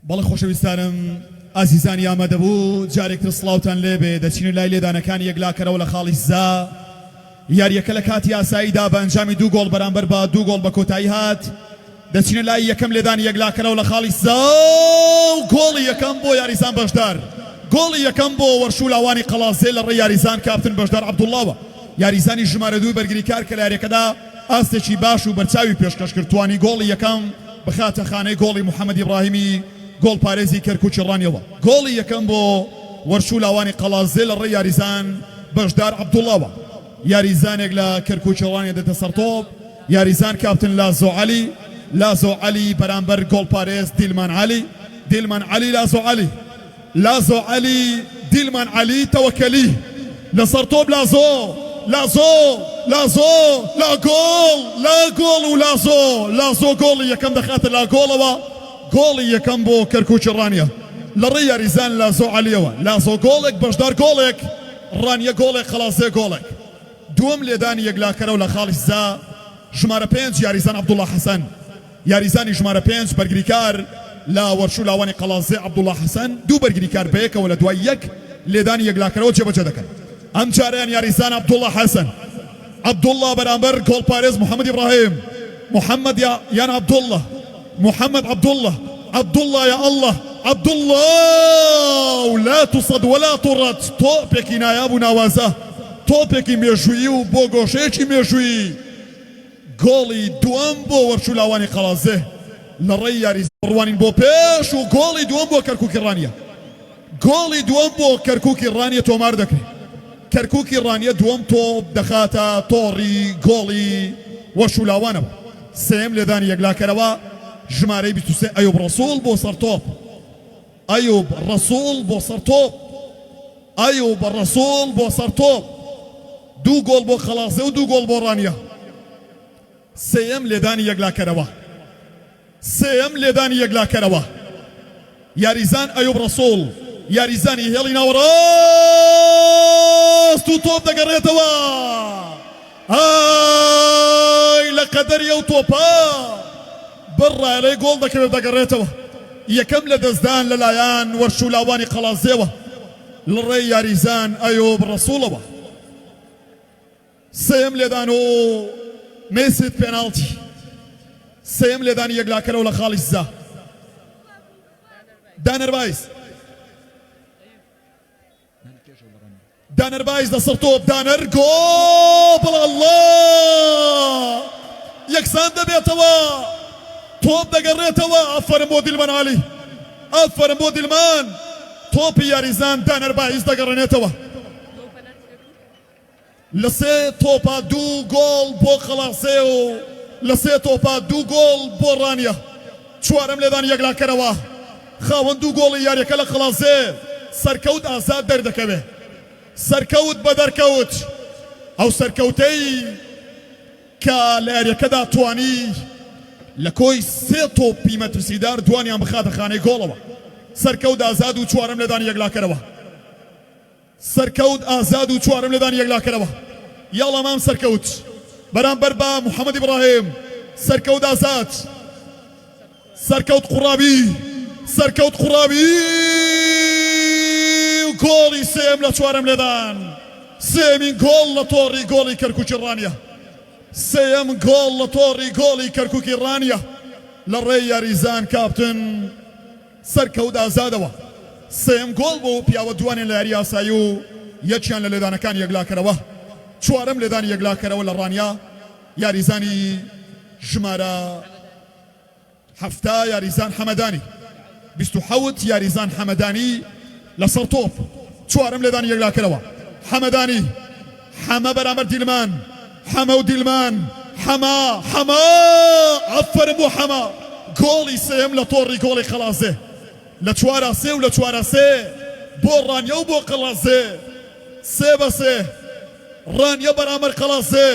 بەڵێ خۆشەویستانم ئازیزانی ئامادەبوو جارێکتر سڵاوتان لێبێ دەچین لای لێدانەکانی یەکلاکەرەوە لە خاڵی زا یاریەکە لە کاتی ئاساییدا بە ئەنجامی 2 گۆڵ بەرامبەر بە 2 گۆڵ بە کۆتایی هات دەچینە لای یەکەم لێدانی یەکلاکەرەوە لە خاڵی زا و گۆڵی یەکەم بۆ یاریزان بەشدار گۆڵی یەکەم بۆ وەرشولاوانی قەڵازێ لە ڕێی یاریزان کاپتن بەشدار عەبدوڵڵاوە یاریزانی ژمارە 2 بەرگریکار کە لە یاریەکەدا ئاستێکی باش و بەرچاوی پێشکەش کردوانی گۆڵی یەکەم بخاتە خانەی گۆڵی محەممەد ئیبراهیمی گۆڵ پارێزی کەرکووکی ڕانیەوە گۆڵی یەکەم بۆ وەرشولاوانی قەڵازێ لە ڕێی یاریزان بەشدار عەبدوڵڵاوە یاریزانێک لە کەرکووکی ڕانیە دێتە سەر تۆپ یاریزان کاپتن لازۆ عەلی بەرامبەر گۆڵ پارێز دیلمان عەلی لازۆ عەلی دیلمان عەلی تەوەکەلی لەسەر تۆپ لا گۆڵ و لازۆ گۆڵی یەکەم دەخاتە لا گۆڵەوە گۆڵی یەکەم بۆ کەرکووکی ڕانیە لە ڕێی یاریزان لازۆ عەلیەوە لازۆ گۆڵێک بەشدار گۆڵێک ڕانیە گۆڵێک خەڵازێ گۆڵێک دووەم لێدانی یەکلاکەرەوە لە خاڵی زا ژمارە 5 یاریزان عەبدوڵڵا حەسەن یاریزانی ژمارە 5 بەرگریکار لا وەرشولاوانی قەڵازێ عەبدوڵڵا حەسەن 2 بەرگریکار بەیەکەوە لە دوای یەک لێدانی یەکلاکەرەوە جێبەجێ دەکەن ئەم جارەیان یاریزان عەبدوڵڵا حەسەن عەبدوڵڵا بەرامبەر گۆڵ پارێز محەممەد ئیبراهیم محەممەد یان عەبدوڵڵا محمد عبدالله يا الله عبدالله ولا تصد ولا ترد توبكي نایاب و ناوازە تۆپێکی مێژوویی و بۆ گۆشەیەکی مێژوویی گۆڵی دووەم بۆ وەرشولاوانی قەڵازێ لە ڕێی یاریزان بڕوانین بۆ پێش و گۆڵی دووەم بۆ کەرکووکی ڕانیە گۆڵی دووەم بۆ کەرکووکی ڕانیە تۆمار دەکرێت کەرکووکی ڕانیە دووەم تۆپ دەخاتە تۆڕی گۆڵی وەرشولاوانەوە سێم لێدانی یەکلاکەرەوە ژمارەی 23 ئەیوب ڕەسوڵ بۆ سەر تۆپ ئەیوب ڕەسوڵ بۆ سەر تۆپ ئەیوب ڕەسوڵ بۆ سەر تۆپ 2 گۆڵ بۆ خەڵازێ و 2 گۆڵ بۆ ڕانیە سێم لێدانی یەکلاکەرەوە یاریزان ئەیوب ڕەسوڵ یاریزانی هێڵی ناوەڕاست و تۆپ دەگەڕێتەوە ئای لە قەدەریە و تۆپە بڕایەڵەی گۆڵ دەکەوێت دەگەڕێتەوە یەکەم لە دەستدان لەلایەن وەرشولاوانی قەڵازێوە لە ڕێی یاریزان ئەیوب ڕەسوڵەوە سێم لێدان و مێسید پێناڵتی سێم لێدانی یەکلاکەرەوە لە خاڵی زا دانەربایز لەسەر تۆپ دانەر گۆڵ بڵ الله یەکسان دەبێتەوە تۆپ دەگەڕێتەوە ئەفەرم بۆ دیلمان عەلی ئەفەرم بۆ دیلمان تۆپی یاریزان دانەربایز دەگەڕێنێتەوە لە 3 تۆپا 2 گۆڵ بۆ قەڵازێ و لە 3 تۆپا 2 گۆڵ بۆ ڕانیە چوارەم لێدانی یەکلاکەرەوە خاوەن 2 گۆڵی یاریەکە لە قەڵازێ سەرکەوت ئازاد دەردەکەوێت سەرکەوت بە دەرکەوت ئەو سەرکەوتەی کە لە یاریەکەدا توانی لە کۆی 3 تۆپی مەترسیدار دوانیان بخاتە خانەی گۆڵەوە سەرکەوت ئازاد و چوارەم لێدانی یەکلاکەرەوە سەرکەوت ئازاد و چوارەم لێدانی یەکلاکەرەوە یاڵا مام سەرکەوت بەرامبەر بە محەممەد ئیبراهیم سەرکەوت ئازاد سەرکەوت قوڕابی گۆڵی سێم لە چوارەم لێدان سێمین گۆڵ لە تۆڕی گۆڵی کەرکووکی ڕانیە سێم گۆڵ لە تۆڕی گۆڵی کەرکووکی ڕانیە لە ڕێی یاریزان کاپتن سەرکەوت ئازادەوە سێم گۆڵ بۆ پیاوە دوانێن لە یاری ئاسایی و یەکیان لە لێدانەکان یەکلاکەرەوە چوارەم لێدانی یەکلاکەرەوە لە ڕانیا یاریزانی ژمارە 7 یاریزان حەمەدانی 27 یاریزان حەمەدانی لەسەر تۆپ چوارەم لێدانی یەکلاکەرەوە حەمەدانی حەمە بەرامبەر دیلمان حەمە و دیلمان حەمە ئەفەرم بۆ حەمە گۆڵی سێم لە تۆڕی گۆڵی قەڵازێ لە 4 و لە 4 بۆ ڕانیە و بۆ قەڵازێ 3-3 ڕانیە بەرامبەر قەڵازێ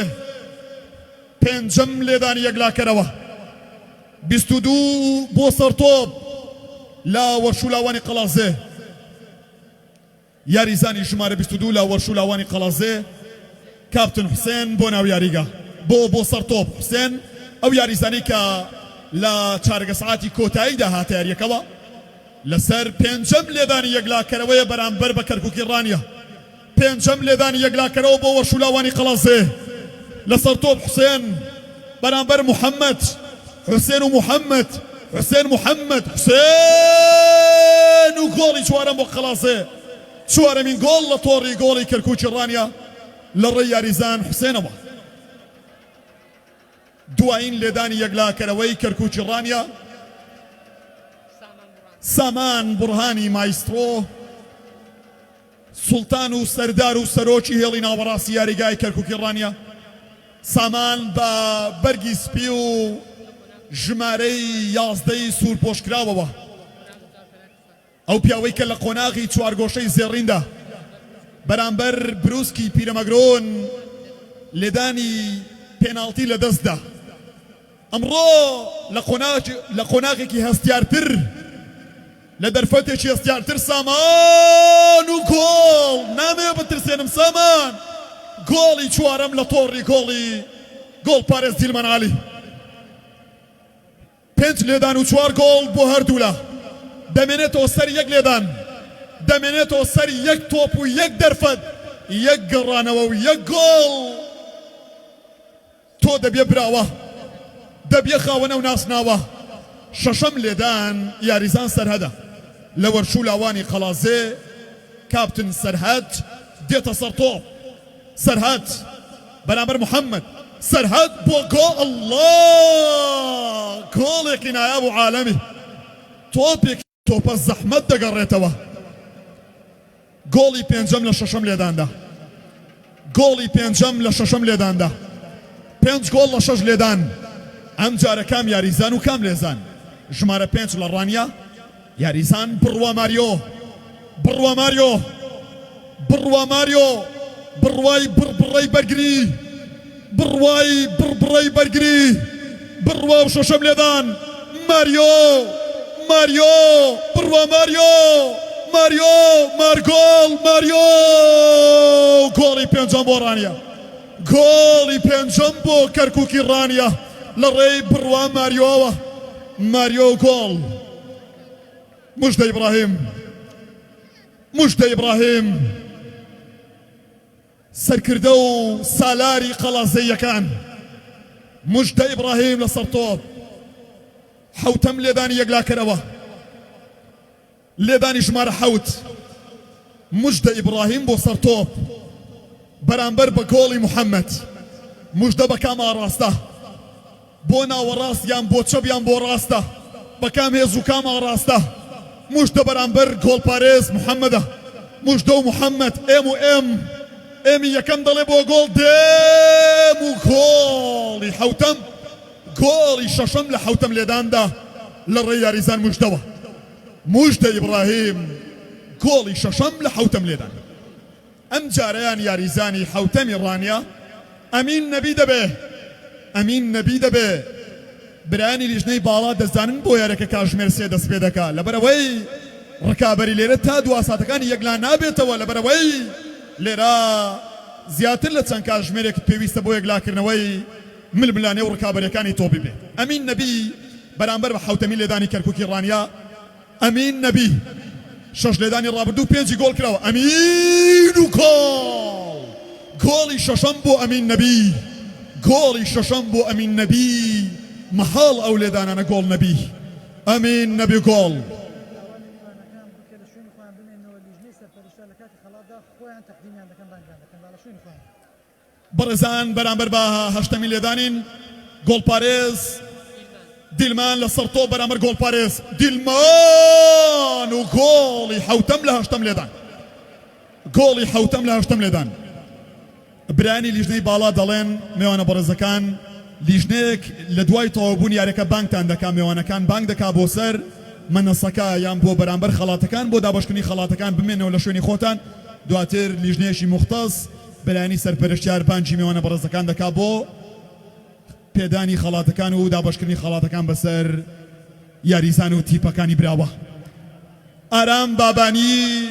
پێنجەم لێدانی یەکلاکەرەوە 22 بۆ سەر تۆپ لا وەرشولاوانی قەڵازێ یاریزانی ژمارە 22 لە وەرشولاوانی قەڵازێ کاپتن حوسێن بۆ ناو یاریگا بۆ سەرتۆپ حوسێن ئەو یاریزانی کە لە چارگە سعاتی کۆتاییدا هاتە یاریەکەوە لەسەر پێنجەم لێدانی یەکلاکەرەوەیە بەرامبەر بە کەرکووکی ڕانیە پێنجەم لێدانی یەکلاکەرەوە بۆ وەرشولاوانی قەڵازێ لەسەر تۆپ حوسێن بەرامبەر محەممەد حوسێن و محەممەد حوسێن محەممەد حوسێن و گۆڵی چوارەم بۆ قەڵازێ چوارەمین گۆڵ لە تۆڕی گۆڵی کەرکووکی ڕانیە لە ڕێی یاریزان حوسێنەوە دوایین لێدانی یەکلاکەرەوەی کەرکووکی ڕانیە سامان بورهانی مایسترۆ سوڵتان و سەردار و سەرۆکی هێڵی ناوەڕاستی یاریگای کەرکووکی ڕانیە سامان بە بەرگی سپی و ژمارەی 11 سوور پۆشکراوەوە ئەو پیاوەی کە لە قۆناغی چوارگۆشەی زێڕیندا بەرامبەر بروسکی پیرەمەگرۆن لێدانی پێناڵتی لە دەستدا ئەمڕۆ لە قۆناغێکی هەستیارتر لە دەرفەتێکی هەستیارتر سامان و گۆڵ نامێ بترسێنم سامان گۆڵی چوارەم لە تۆڕی گۆڵ پارێز دیلمان عالی 5 لێدان و 4 گۆڵ بۆ هەردوولە دەمێنێتەوە سەر یەک لێدان دەمێنێتەوە سەر یەک تۆپ و یەک دەرفەت یەک گەڕانەوە و یەک گۆڵ تۆ دەبێ براوە دەبێ خاوەنە و ناسناوە شەشەم لێدان یاریزان سەرهەدە لە وەرشولاوانی قەڵازێ کاپتن سەرهەد دێتە سەر تۆپ سەرهەد بەرامبەر محەممەد سەرهەد بۆ گۆڵ الله گۆڵێکی نایاب و عالەمی تۆپە زەحمەت دەگەڕێتەوە گۆڵی پێنجەم لە شەشەم لێداندا گۆڵی پێنجەم لە شەشەم لێداندا 5 گۆڵ لە 6 لێدان ئەم جارە کام یاریزان و کام لێزان ژمارە 5 لە ڕانیە یاریزان بڕوا ماریۆ بڕوا ماریۆ بڕوا ماریۆ بڕوای بڕبڕەی بەرگری بڕوای بڕبڕەی بەرگری بڕوا و شەشەم لێدان ماریۆ ماریۆ بڕوا ماریۆ ماریۆ مارگۆڵ ماریۆ گۆڵی پێنجەم بۆ ڕانیە گۆڵی پێنجەم بۆ کەرکووکی ڕانیە لە ڕێی بڕوا ماریۆوە ماریۆ گۆڵ مژدە ئیبراهیم مژدە ئیبراهیم سەرکردە و سالاری قەڵازەیەکان مژدە ئیبراهیم لەسەر تۆپ حوتەم لێدانی یەکلاکەرەوە لێدانی ژمارە حوت مژدە ئیبراهیم بۆ سەر تۆپ بەرامبەر بە گۆڵی محەممەد مژدە بە کام ئاڕاستە بۆ ناوەڕاست یان بۆ چەپ یان بۆ ڕاستە بە کام هێز و کام ئاڕاستە مژدە بەرامبەر گۆڵپارێز محەممەدە مژدە و محەممەد ئێم و ئێمی یەکەم دەڵێ بۆ گۆڵ دێم و گۆڵی حوتەم گۆڵی شەشەم لە حوتەم لێداندا لە ڕێی یاریزان مژدەوە مژدە ئیبراهیم گۆڵی شەشەم لە حوتەم لێدان ئەم جارەیان یاریزانی حوتەمی ڕانیە ئەمین نەبی دەبێ ئەمین نەبی دەبێ برانی لیژنەی باڵا دەزانن بۆ یارەکە کاژمێر سێ دەست پێ دەکا لەبەرەوەی ڕکابەری لێرە تا دو ساتەکانی یەکلا نابێتەوە لەبەرەوەی لێرە زیاتر لە چەند کاژمێرێک پێویستە بۆ یەکلاکردنەوەی ململانێ و ڕکابەرەکانی تۆپی بێ ئەمین نەبی بەرامبەر بە حوتەمی لێدانی کەرکووکی ڕانیە ئەمین نەبی 6 لێدانی ڕابردوو 5 گۆڵ کراوە ئەمین و گۆڵ گۆڵی شەشەم بۆ ئەمین نەبی گۆڵی شەشەم بۆ ئەمین نەبی مەحاڵ ئەو لێدانانە گۆڵ نەبی ئەمین نەبی گۆڵ بەڕێزان بەرامبەر بە هەشتەمی لێدانین گۆڵپارێز دیلمان لەسەر تۆ بەرامبەر گۆڵپارێز دیلمان و گۆڵی حوتەم لە هەشتەم لێدان گۆڵی حوتەم لە هەشتەم لێدان برانی لیژنەی باڵا دەڵێن میوانە بەڕێزەکان لیژنەیەک لە دوای تەواوبوون یاریەکە بانگتان دەکا میوانەکان بانگ دەکا بۆ سەر مەنەسەکە یان بۆ بەرامبەر خەڵاتەکان بۆ دابەشکردنی خەڵاتەکان بمێنەوە لە شوێنی خۆتان دواتر لیژنەیەکی مختص بەلایانی سەرپەرشتیار بانجی میوانە بەڕێزەکان دەکا بۆ پێدانی خەڵاتەکان و دابەشکردنی خەڵاتەکان بەسەر یاریزان و تیپەکانی براوە ئارام بابانی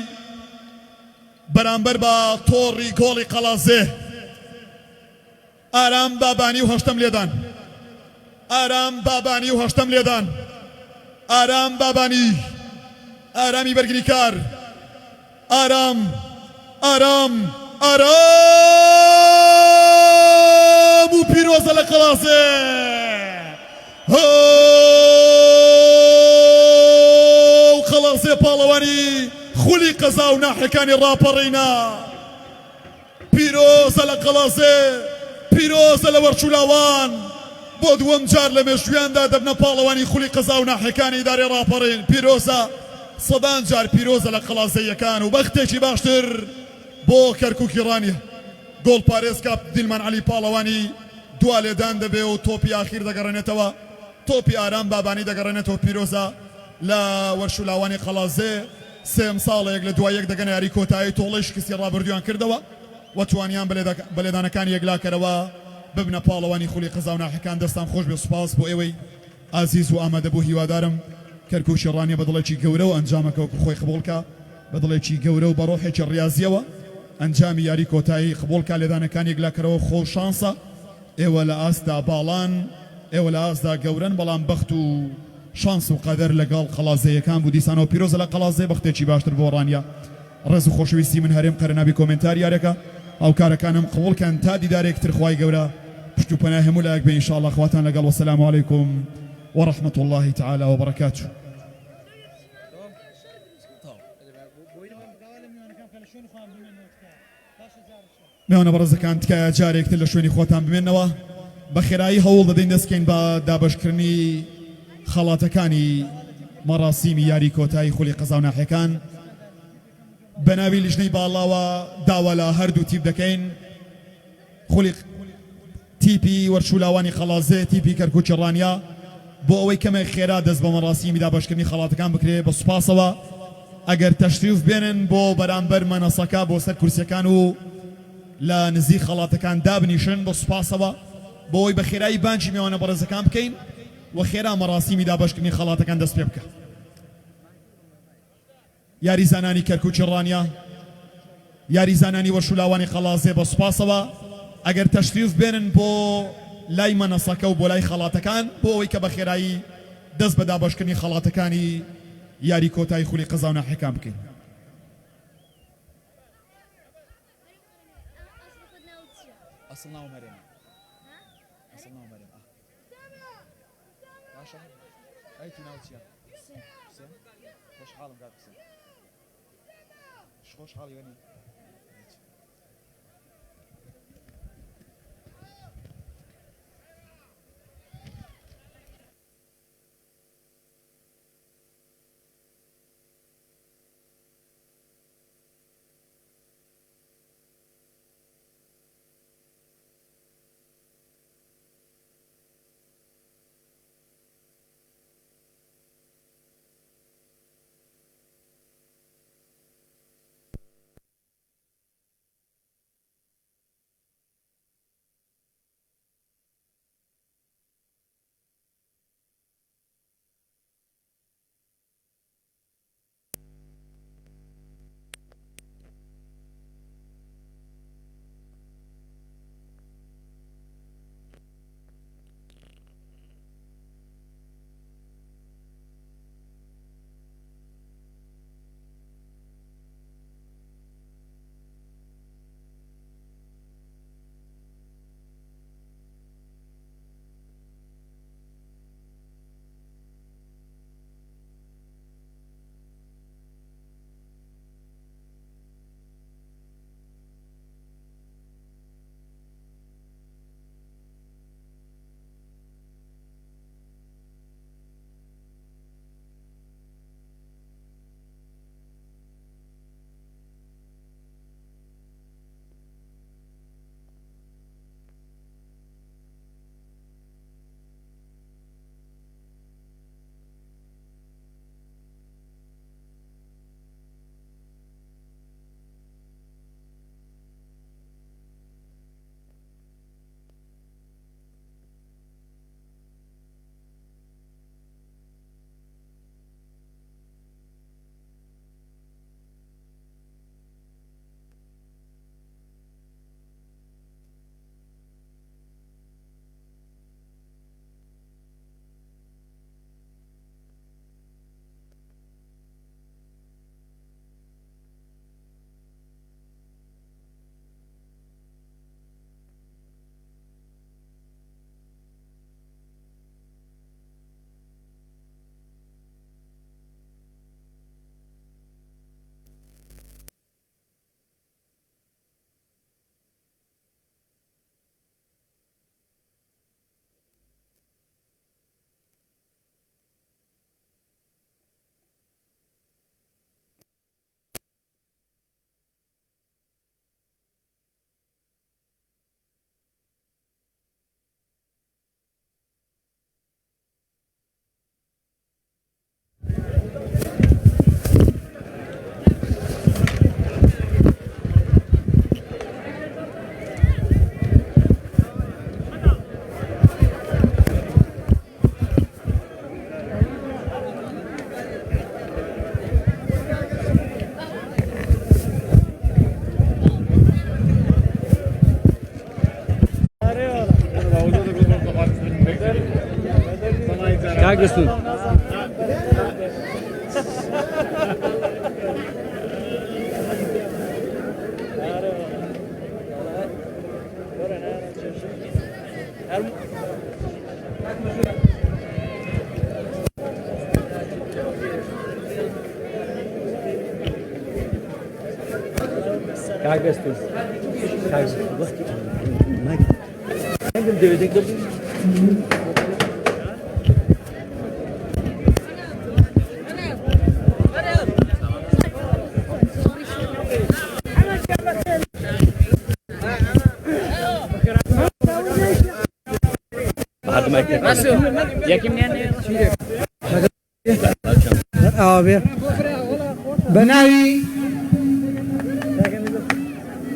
بەرامبەر بە تۆڕی گۆڵی قەڵازێ ئارام بابانی و هەشتم لێدان ئارام بابانی و هەشتم لێدان ئارام بابانی ئارامی بەرگری کار ئارام ئارام ئارام و پیرۆزە لە قەڵازێ قەڵازێ پاڵەوانی خولی قەزا و ناحەکانی ڕاپەڕینا پیرۆزە لە قەڵازێ پیرۆزە لە وەرچولاوان بۆ دووەم جار لە مێژویاندا دەبنە پاڵەوانی خولی قەزا و ناحەکانی ئیدارەی ڕاپەڕین پیرۆزە سەدان جار پیرۆزە لە قەڵازەیەکان و بەختێکی باشتر بۆ کەرکووکی ڕانیە گۆڵ پارێز کاپ دیلمان عەلی پاڵەوانی دوا لێدان دەبێ و تۆپی ئاخیر دەگەڕێنێتەوە تۆپی ئارام بابانی دەگەڕێنێتەوە پیرۆزە لە وەرشولاوانی قەڵازێ سێم ساڵێک لە دوای یەک دەگەنە یاری کۆتایی تۆڵەی شکستی ڕابردویان کردەوە و توانیان بەلێدانەکان یەکلاکەرەوە ببنە پاڵەوانی خولی قەزا و ناحەکان دەستان خۆش بێ سوپاس بۆ ئێوەی ئازیز و ئامادە بوو هیوادارم کەرکووکی ڕانیە بە دڵێکی گەورە و ئەنجامەکە خۆی قبولکە بە دڵێکی گەورە و بە ڕۆحێکی ڕاضیەوە ئەنجامی یاری کۆتایی قبولکە لێدانەکان یەکلاکەرەوە خۆ شانسە ئێوە لە ئاستا باڵان ئێوە لە ئاستا گەورن بەڵام بەخت و شانس و قەدەر لەگەڵ قەڵازەیەکان بوو دیسانەوە پیرۆزە لە قەڵازێ بەختێکی باشتر بۆ ڕانیە ڕێز و خۆشەویستی من هەرێم قەرەنابی کۆمنتار یارەکە ئەو کارەکانم قبولکەن تا دیدارێکتر خوای گەورە پشت و پەنای هەموو لایەک بێ ئینشاءالله خواتان لەگەڵ وەسەلام عەلەیکوم ورحمة الله تعالى وبركاته. میوانە بەڕێزەکان تکایە جارێکتر لە شوێنی خۆتان بمێنەوە بە خێرایی هەوڵ دەدەین دەستکەین بە دابەشکردنی خەڵاتەکانی مەراسیمی یاری کۆتایی خولی قەزا و ناحەکان بە ناوی لیژنەی باڵاوە داوا لە هەردوو تیپ دەکەین خولی تیپی وەرچولاوانی قەڵازێ تیپی کەرکووکی ڕانیا بۆ ئەوەی کەمە خێرا دەست بە مەراسیمی دابەشکردنی خەڵاتەکان بکرێ بە سوپاسەوە ئەگەر تەشریف بێنن بۆ بەرامبەر مەنەسەکە بۆ سەر کورسیەکان و لە نزیک خەڵاتەکان دابنیشن بە سوپاسەوە بۆ ئەوەی بە خێرایی بانجی میوانە بەڕێزەکان بکەین و خێرا مەراسیمی دابەشکردنی خەڵاتەکان دەست پێ بکە یاری زانانی کەرکووکی ڕانیا یاری زانانی وەرشولاوانی قەڵازێ بە سوپاسەوە ئەگەر تەشریف بێنن بۆ لای مەنەسەکە و بۆ لای خەڵاتەکان بۆ ئەوەی کە بە خێرایی دەست بە دابەشکردنی خەڵاتەکانی یاری کۆتایی خولی قەزا و ناحەکان بکەین أصل ناو مريم أصل ناو مريم باشا أي تناو تيا حسين خوش حالهم قاعد حسين خوش حالي يعني کاگستون کاگستون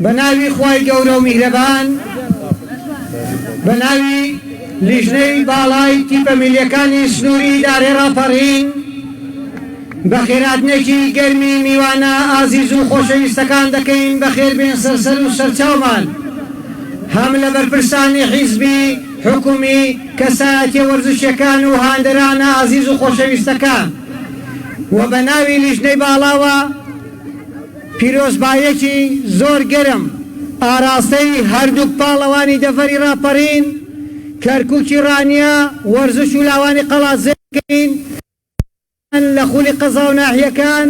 بەناوی خوای گەورە و میهرەبان بەناوی لیژنەی باڵای تیپە میلیەکانی سنووری ئیدارەی ڕاپەڕین بە خێراتنێکی گەرمی میوانە ئازیز و خۆشەویستەکان دەکەین بەخێر بێن سەرسەر و سەرچاومان هەم لە بەرپرسانی حیزبی حکومی کەسایەتیە وەرزشیەکان و هاندەرانە ئازیز و خۆشەویستەکان و بەناوی لیژنەی باڵاوە پیرۆزبایەکی زۆر گەرم ئاراستەی هەردوو پاڵەوانی دەڤەری ڕاپەڕین کەرکووکی ڕانیە وەرزش و لاوانی قەڵازێکەین لە خولی قەزا و ناحیەکان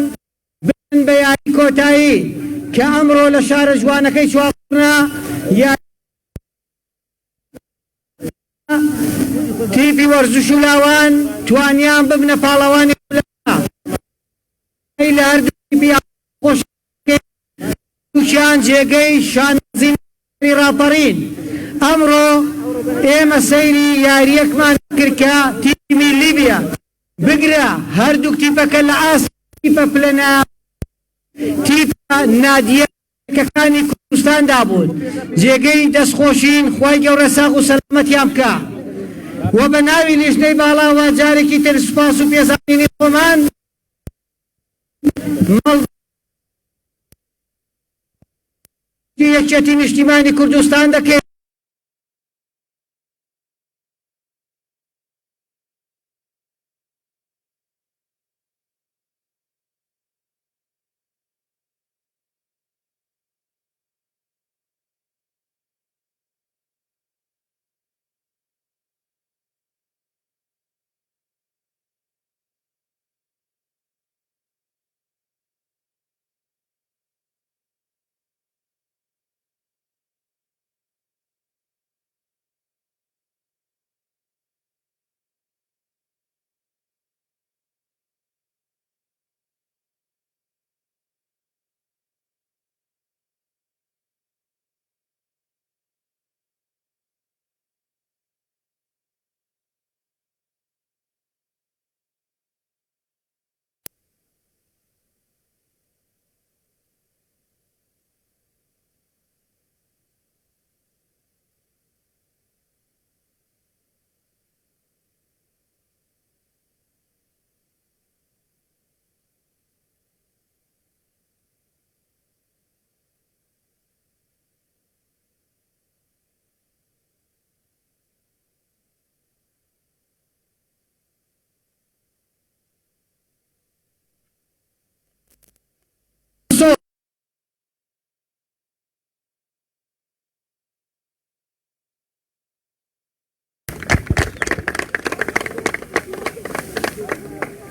بن بە یاری کۆتایی کە ئەمڕۆ لە شارە جوانەکەی چوارنە تیپی وەرزش و لاوان توانیان ببنە پاڵەوانی لە هەردوو تیپی خۆش شان جێگەی شانزیری ڕاپەڕین ئەمڕۆ ئێمە سەیری یاریەکمان کرد کە تیمی لیبیا بگرە هەردوو تیپەکە لە ئاست تیپە پلەنا تیپە نادیەکەکانی کوردستاندا بوون جێگەی دەستخۆشین خوای گەورە ساغ و سەلامەتیان بکە و بە ناوی لیژنەی باڵاوە جارێکی تر سوپاس و پێزانینی خۆمان یەکێتی نیشتیمانی کوردستان دەکەین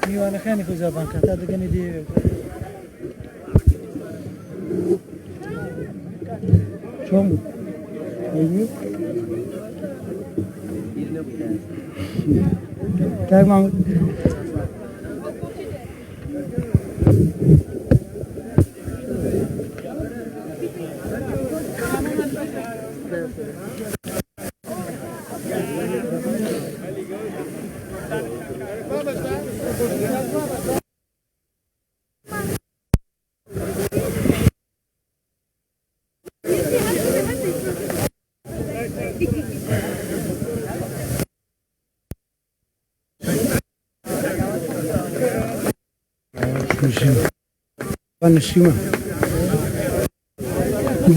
میوانەکانی خۆزابان کاتا دەگەنی دێ چۆن کاکمان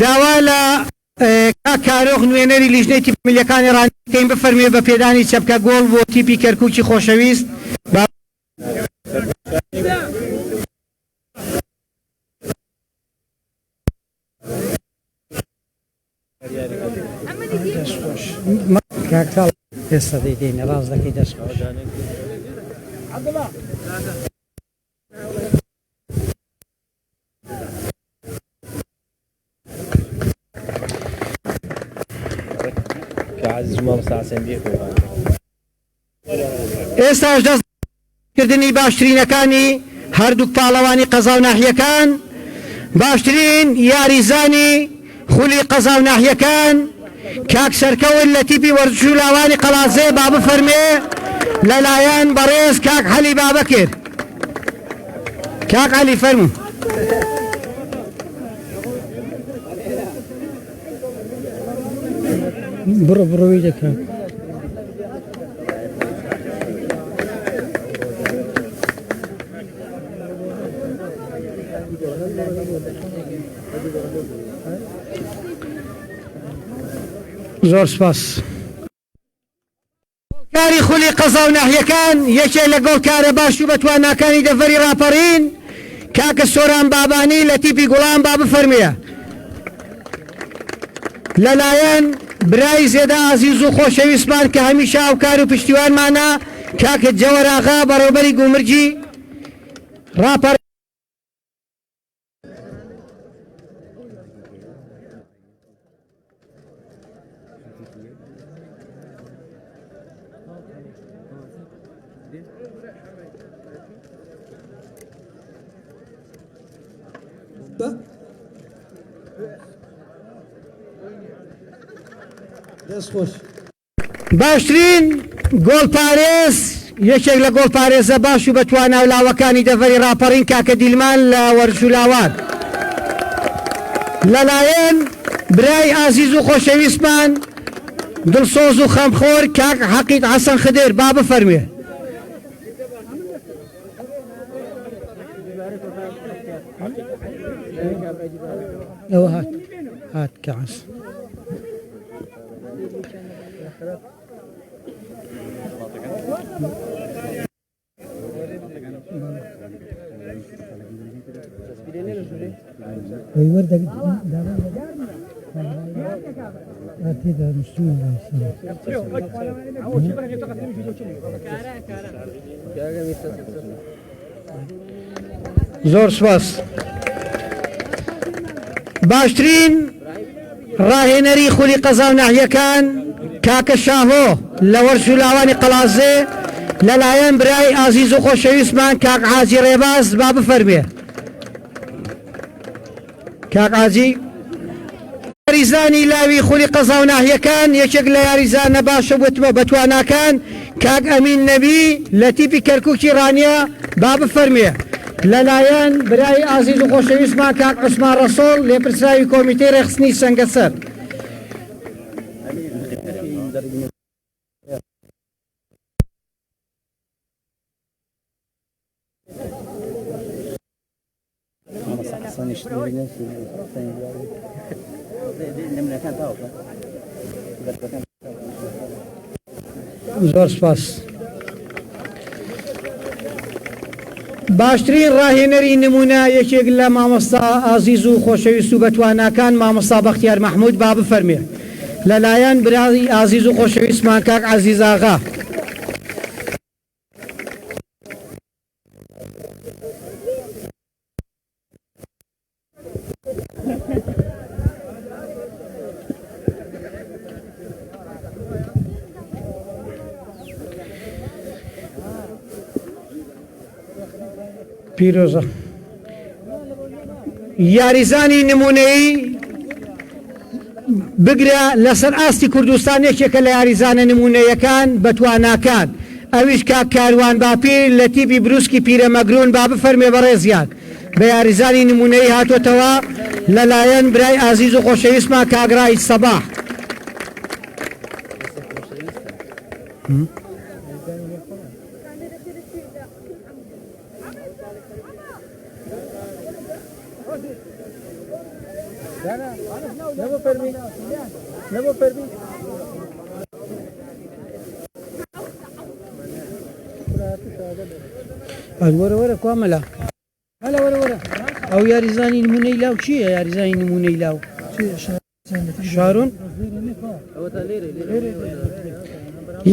داوا لە کارۆخ نوێنەری لیژنەی تیپمیلەکانی ڕانیکەین بفەرمێ بە پێدانی چەپکە گۆڵ بۆ تیپی کەرکووکی خۆشەویست ئێستا دەیدێنە ڕاز دەکەی دەستخۆش ئێستاش دەستکردنی باشترینەکانی هەردووک پاڵەوانی قەزا و ناحیەکان باشترین یاریزانی خولی قەزا و ناحیەکان کاک سەرکەون لە تیپی وەرزش و لاوانی قەڵازێ با بفەرمێ لەلایەن بەڕێز کاک عەلی بابەکر کاک عەلی فەرموو بڕۆی دەکەم زۆر سپاس کاری خولی قەزا و ناحیەکان یەکێک لە گۆڵکارە باش و بەتواناکانی دەڤەری ڕاپەڕین کاکە سۆران بابانی لە تیپی گوڵان با بفەرمێ لەلایەن برای زێدە عەزیز و خۆشەویستمان کە هەمیشە هاوکار و پشتیوانمانە کاکە جەوەر ئاغا بەڕێوەبەری گومرجی ڕاپەڕ باشترین گۆڵپارێز یەکێک لە گۆڵپارێزە باش و بەتوانە و لاوەکانی دەڤەری ڕاپەڕین کاکە دیلمان لە وەرزش و لاوان لەلایەن برای ئازیز و خۆشەویستمان دڵسۆز و خەمخۆر کاک حەقیت حەسەن خدر با بفەرمێ ئەوە هات کەعس زۆر سپاس باشترین ڕاهێنەری خولی قەزا و ناحیەکان کاکە شاهۆ لە وەرزش و لاوانی قەڵازێ لەلایەن برای ئازیز و خۆشەویستمان کاک حاجی ڕێباز با بفەرمێ کاک حاجی یاریزانی لاوی خولی قەزا و ناحیەکان یەکێک لە یاریزانە باشە بەتواناکان کاک ئەمین نەبی لە تیپی کەرکووکی ڕانیە با بفەرمێ لەلایەن برای ئازیز و خۆشەویستمان کاک عوسمان ڕەسۆڵ لێپرسراوی کۆمیتەی ڕێخستنی سەنگەسەر زۆر سپاس باشترین ڕاهێنەری نمونە یەکێک لە مامۆستا ئازیز و خۆشەویست و بەتواناکان مامۆستا بەختیار مەحموود با بفەرمێ لەلایەن برای ئازیز و خۆشەویستمان کاک عەزیز ئاغا پیرۆزە یاریزانی نمونەیی بگرە لەسەر ئاستی کوردستان یەکێکە لە یاریزانە نمونەیەکان بەتواناکان ئەویش کاک کاروان باپیر لە تیپی بروسکی پیرەمەگرون با بفەرمێ بەڕێزیان بە یاریزانی نمونەیی هاتوۆتەوە لەلایەن برای ئازیز و خۆشەویستمان کاگرای سەباح وەرە کوامەلا هەلا وەرە ئەو یاریزانی نمونەی لاو چییە یاریزانی نمونەی لاو شارون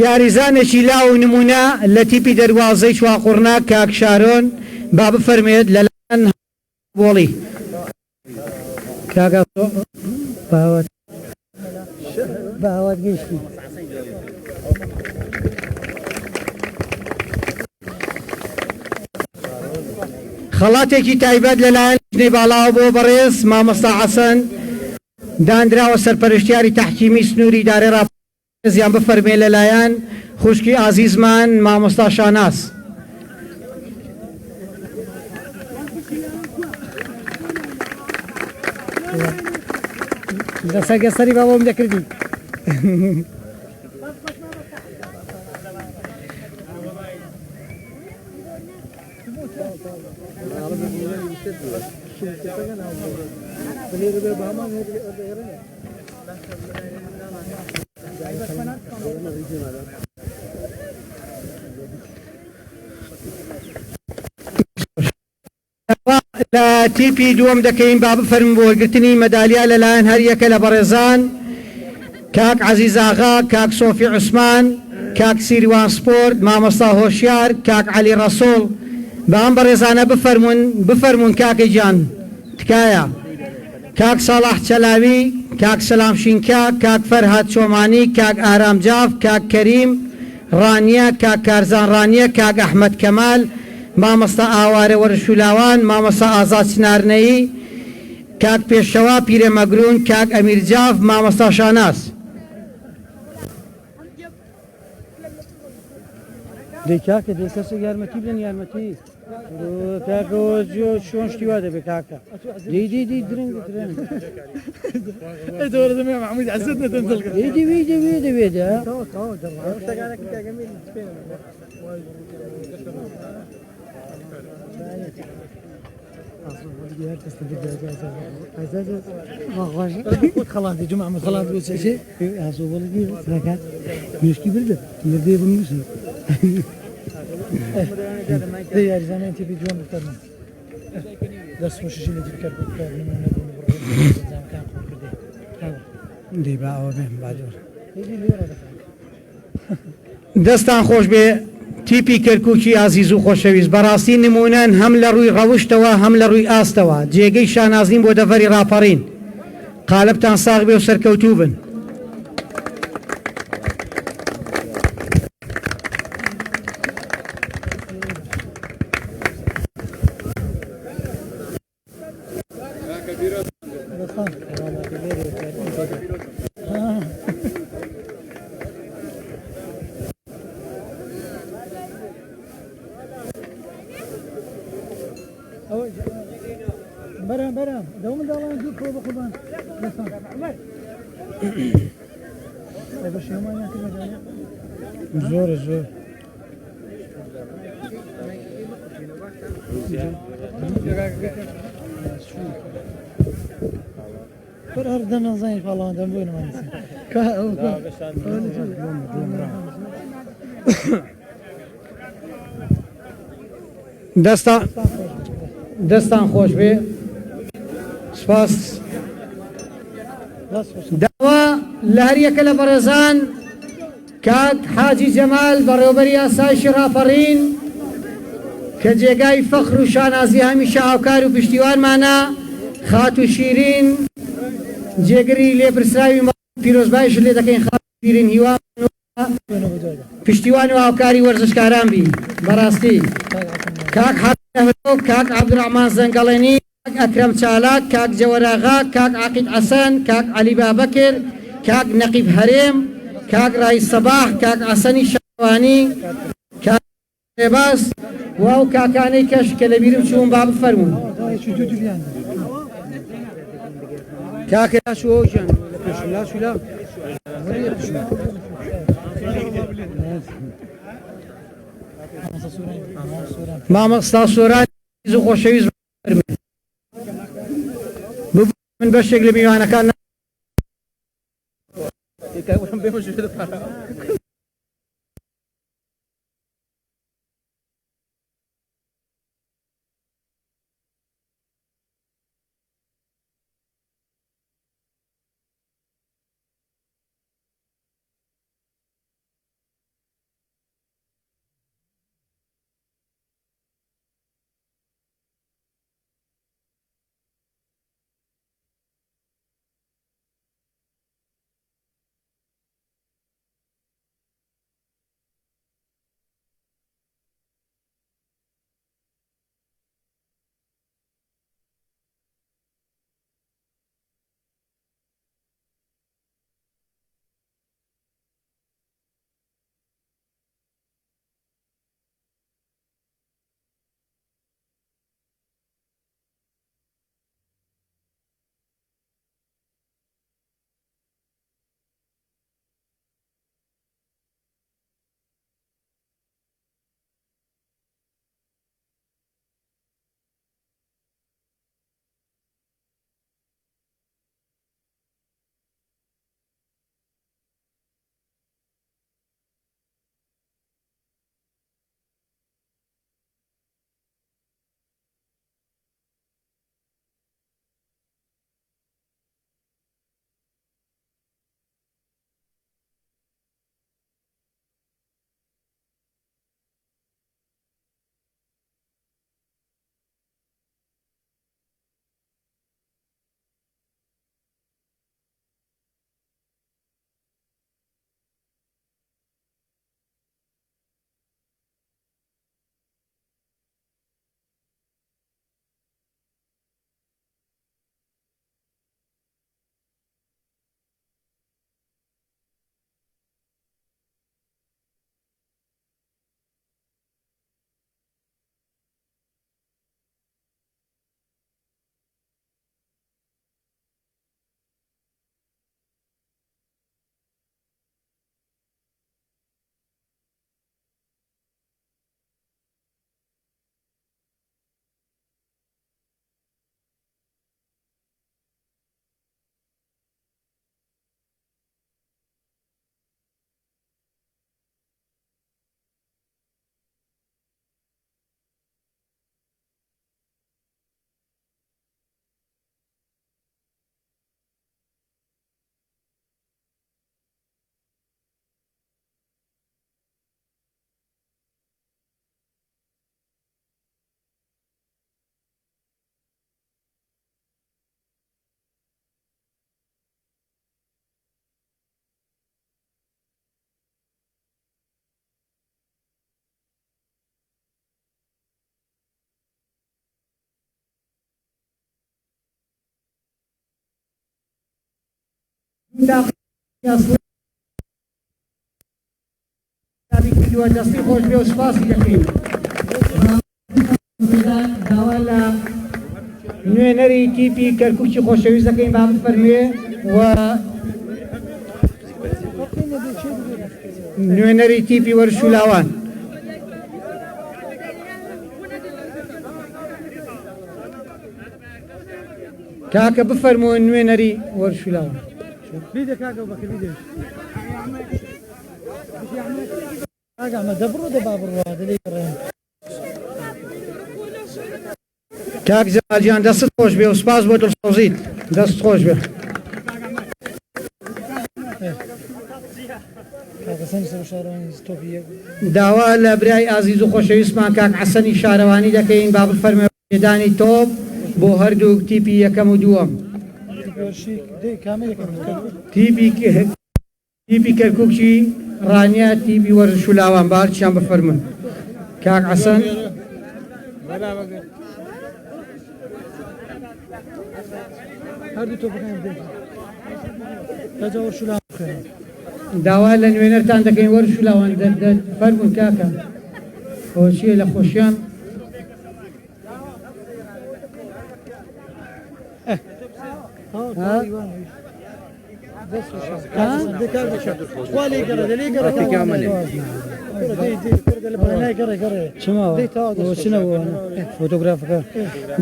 یاریزانێکی لاو نمونە لە تیپی دەواازەی چواقڕنا کاک شارۆن با بفەرمێت لەلایەن بۆڵی کاگا باوات گەشتی خەڵاتێکی تایبەت لەلایەن ژنەی باڵاوە بۆ بەڕێز مامۆستا حەسەن دانراوە سەرپەرشتیاری تەحکیمی سنووری دارێ ڕاپۆرتێزیان بفەرمێ لەلایەن خوشکی ئازیزمان مامۆستا شاناس دەسەگەسەری باوەم دەکردی لە تیپی دووەم دەکەین با بفەرمن بۆ وەرگرتنی مەدالیا لەلایەن هەر یەکە لە بەڕێزان کاک عەزیز ئاغا کاک سۆفی عوسمان کاک سیروان سپۆرت مامۆستا هۆشیار کاک عەلی ڕەسۆڵ بە ئەم بەڕێزانە بفەرمون کاکە گیان تکایە کاک ساڵح چەلاوی کاک سەلام شینکا کاک فەرهاد چۆمانی کاک ئارام جاف کاک کەریم ڕانیە کاک کارزان ڕانیە کاک ئەحمەد کەمال مامۆستا ئاوارە وەرشولاوان مامۆستا ئازاد سنارنەیی کاک پێشەوا پیرەمەگرون کاک ئەمیر جاف مامۆستا شاناس دەی کاکە دەی کەسێک یارمەتی بدەن یارمەتی کاکەوە چۆن شتی وا دەبێت کاکە دەی درنگ دەبێت خلاص جماعة خلاص بس هذا هو اللي ركعت مشكلة برده يردي بالمسلم يا زمان تبي جون بترنا بس مش شيء اللي تفكر دي بقى بعد دستان خوش به تیپی کەرکووکی ئازیز و خۆشەویست بەڕاستی نمونەن هەم لە ڕووی ڕەوشتەوە هەم لە ڕووی ئاستەوە جێگەی شانازیم بۆ دەڤەری ڕاپەڕین قالبتان ساغ بێ و سەرکەوتوو بن برام دوم دالان جو کو بخوبان لسان باش يوم انا كده زور فرار دنا زين فلان دم وين ما نسي دستان خوش بێ سپاس داوا لە هەر یەکە لە بەڕێزان کاک حاجی جەمال بەڕێوەبەری ئاسایشی ڕاپەڕین کە جێگای فەخر و شانازی هەمیشە هاوکار و پشتیوانمانە خات و شیرین جێگری لێپرسراوی پیرۆزبایش لێ دەکەین خات و شیرین هیوان پشتیوان و هاوکاری وەرزشکاران بی بەڕاستی کاک كاك عبد الرحمن زنقليني كاك أكرم شالاك كاك جوراغا كاك عقيد حسن كاك علي بابكر كاك نقيب هريم كاك رئيس صباح كاك عسني شواني كاك باس واو كاكاني كاش كلبيرم شون باب فرمون كاك لا شو جان لا شو لا مامۆستا سۆران و خۆشەویست من بەشێک لە میوانەکان دەستی خۆش بێ و سپاسی دەکەین داوا لە نوێنەری تیپی کەرکووکی خۆشەویست دەکەین با بفەرمێ و نوێنەری تیپی وەرشولاوان کاکە بفەرمۆن نوێنەری وەرشولاوان کاک جەمالجیان دەستت خۆش بێ و سپاس بۆ دڵسۆزیت دەست خۆش بێ داوا لە برای ئازیز و خۆشەویستمان کاک حەسەنی شارەوانی دەکەین با بفەرمێ دانی تۆپ بۆ هەردوو تیپی یەکەم و دووەم تیپی کەرکووکی ڕانیا تیپی وەرشولاوان بارچیان بفەرمون کاک حەسەن داوا لە نوێنەرتان دەکەین وەرشولاوان فەرمون کاکە خۆشیە لە خۆشیان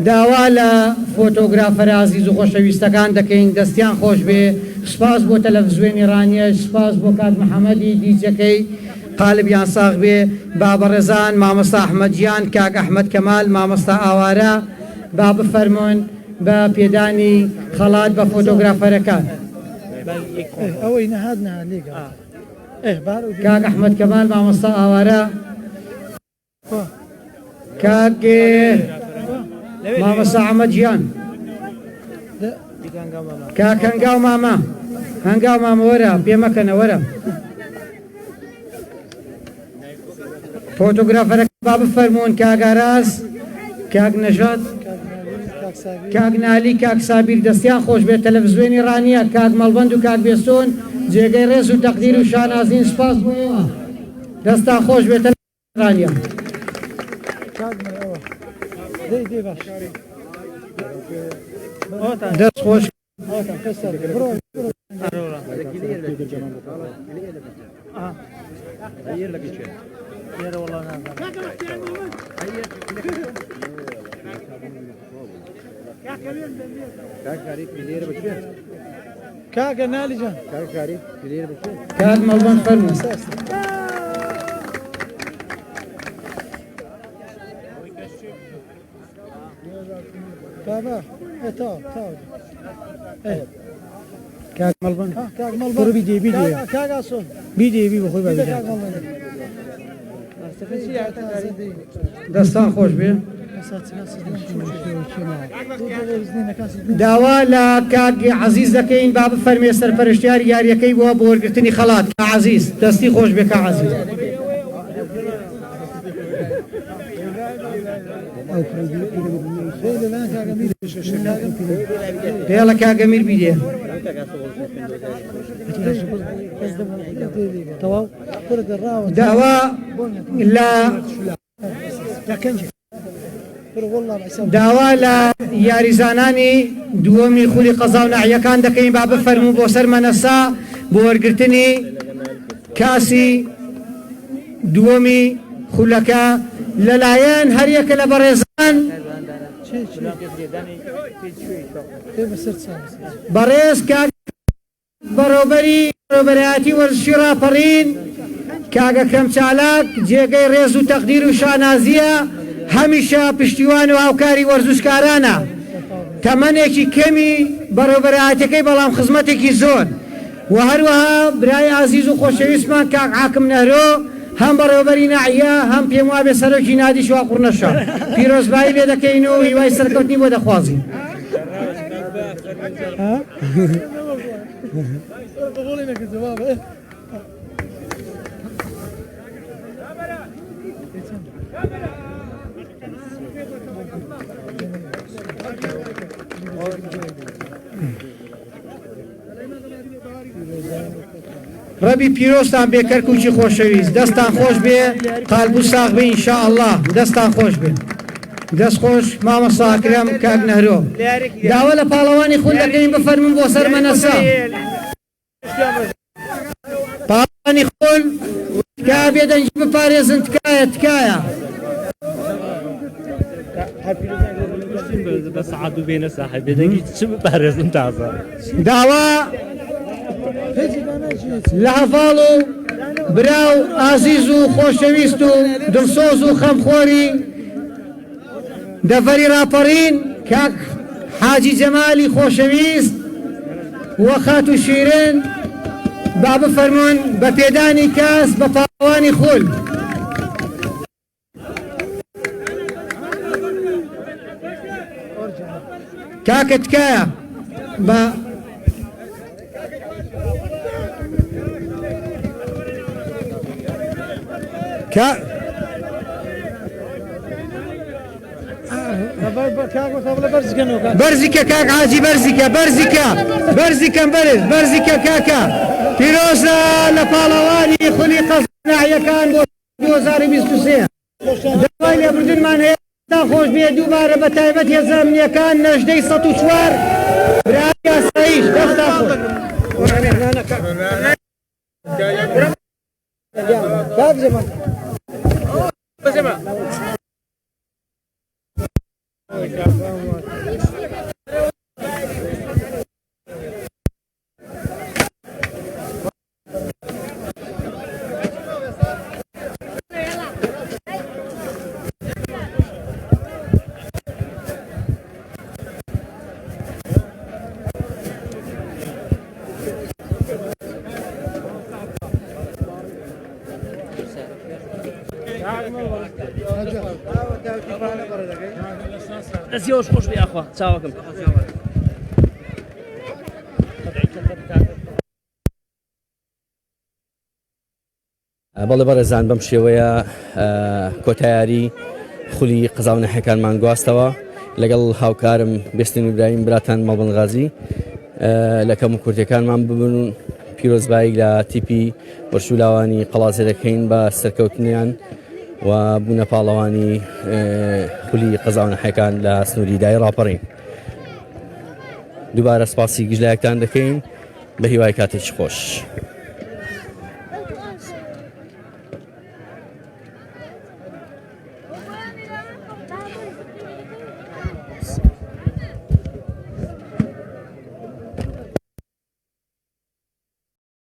داوا لە فۆتۆگرافەر عەزیز و خۆشەویستەکان دەکەین دەستیان خۆش بێ سپاس بۆ تەلەڤیزیۆنی ڕانیەش سپاس بۆ کاک محەممەدی دیجەکەی قالبیان ساغ بێ بابە ڕێزان مامۆستا ئەحمەدیان کاک ئەحمەد کەمال مامۆستا ئاوارە با بفەرمۆن بە پێدانی خەڵات بە فۆتۆگرافەرەکان ئەوەی نەهات لێگە کاک ئەحمەد کەمال مامۆستا ئاوارە کاک مامۆستا ئەحمەدیان کاک هەنگاو ماما هەنگاو مامە وەرە پێمەکەنە وەرە فۆتۆگرافەرەکە با بفەرمونون کاک ئاراس کاک نەژاد کاک نالی کاک سابیر دەستیان خۆش بێت تەلەڤیزیۆنی ڕانیە کاک مەڵبەند و کاک بێستۆن جێگەی ڕێز و تەقدیر و شانازین سپاس بۆەوە دەستان خۆش بێت تەلەڤیزیۆنی ڕانیە دەست خۆش کاکە نالیجان کاک مەڵبەند فەرموو بابا تا کاک مەڵبەند کاک مەڵبەڕ کاگاسۆن بیدێ بخۆی بە دەستان خۆش بێ داوا لە کاک عەزیز دەکەین با بفەرمێ سەرپەرشتیاری یاریەکەی بووە بۆ وەرگرتنی خەڵات کا عەزیز دەستی خۆش بێ کا عەزیز پێڵە کاگەمیر بیدێ داوا لە یاریزانانی دووەمی خولی قەزا و نەعیەکان دەکەین با بفەرموو بۆ سەر مەنەسا بۆ وەرگرتنی کاسی دووەمی خولەکە لەلایەن هەریەکە لە بەڕێزان بەڕێز کاک بەڕێوبەرایەتی وەرزشی ڕاپەڕین کاگە کەمچالاک جێگەی ڕێز و تەقدیر و شانازیە هەمیشە پشتیوان و هاوکاری وەرزشکارانە تەمەنێکی کەمی بەڕێوبەرایەتەکەی بەڵام خزمەتێکی زۆر و هەروەها برای عەزیز و خۆشەویستمان کاک حاکم نەهرۆ هەم بەڕێوەبەری ناعیە هەم پێم وا بێ سەرۆکی نادی شوا قوڕنەشە پیرۆزبایی لێ دەکەین و هیوای سەرکەوتنی بۆ دەخوازین ڕەبی پیرۆستان بێ کەرکووکی خۆشەویست دەستان خۆش بێ قالبوو ساغ بێ ئینشاءالله دەستان خۆش بێ دەست خۆش مامۆستا ئەکرەم کاک نەهرۆ داوا لە پاڵەوانی خول دەکەین بفەرمون بۆ سەر مەنەسا پاڵەوانی خول تکا بێدەنجی بپارێزن تکایە داوا لە هەڤاڵ و براو ئازیز و خۆشەویست و دڵسۆز و خەمخۆری دەڤەری ڕاپەڕین کاک حاجی جەمالی خۆشەویست وە خات و شیرن با بفەرمونون بە پێدانی کاس بە پاڵەوانی خول کاکە تکایە بە بەرزیکە کاک حاجی بەرزیکەم بەرزیکە کاکە پیرۆزە لە پاڵەوانی خولی قەزا و ناعیەکان بۆ 2023 داوای لێبوردنمان هەیە تا خۆش بێ دووبارە بە تایبەت هێزانامنیەکان نەژدەی 104 برای یاساییش دەستا خۆش دەستیەوەش خۆش بێ ئاخوا چاوەکەم بەڵێ بەڕێزان بەم شێوەیە کۆتایاری خولی قزاونەحەکانمان گواستەوە لەگەڵ هاوکارم بێستن ئیبراهیم براتان مەڵبنغازی لە کەم و کورتەکانمان ببن پیرۆزبایی لە تیپی وەرشولاوانی قەڵازێ دەکەین بە سەرکەوتنیان و بوونە پاڵەوانی خولی قزاونەحەکان لە سنووریدای ڕاپەڕین دووبارە سپاسی گژلایەکتان دەکەین بە هیوای کاتێکی خۆش.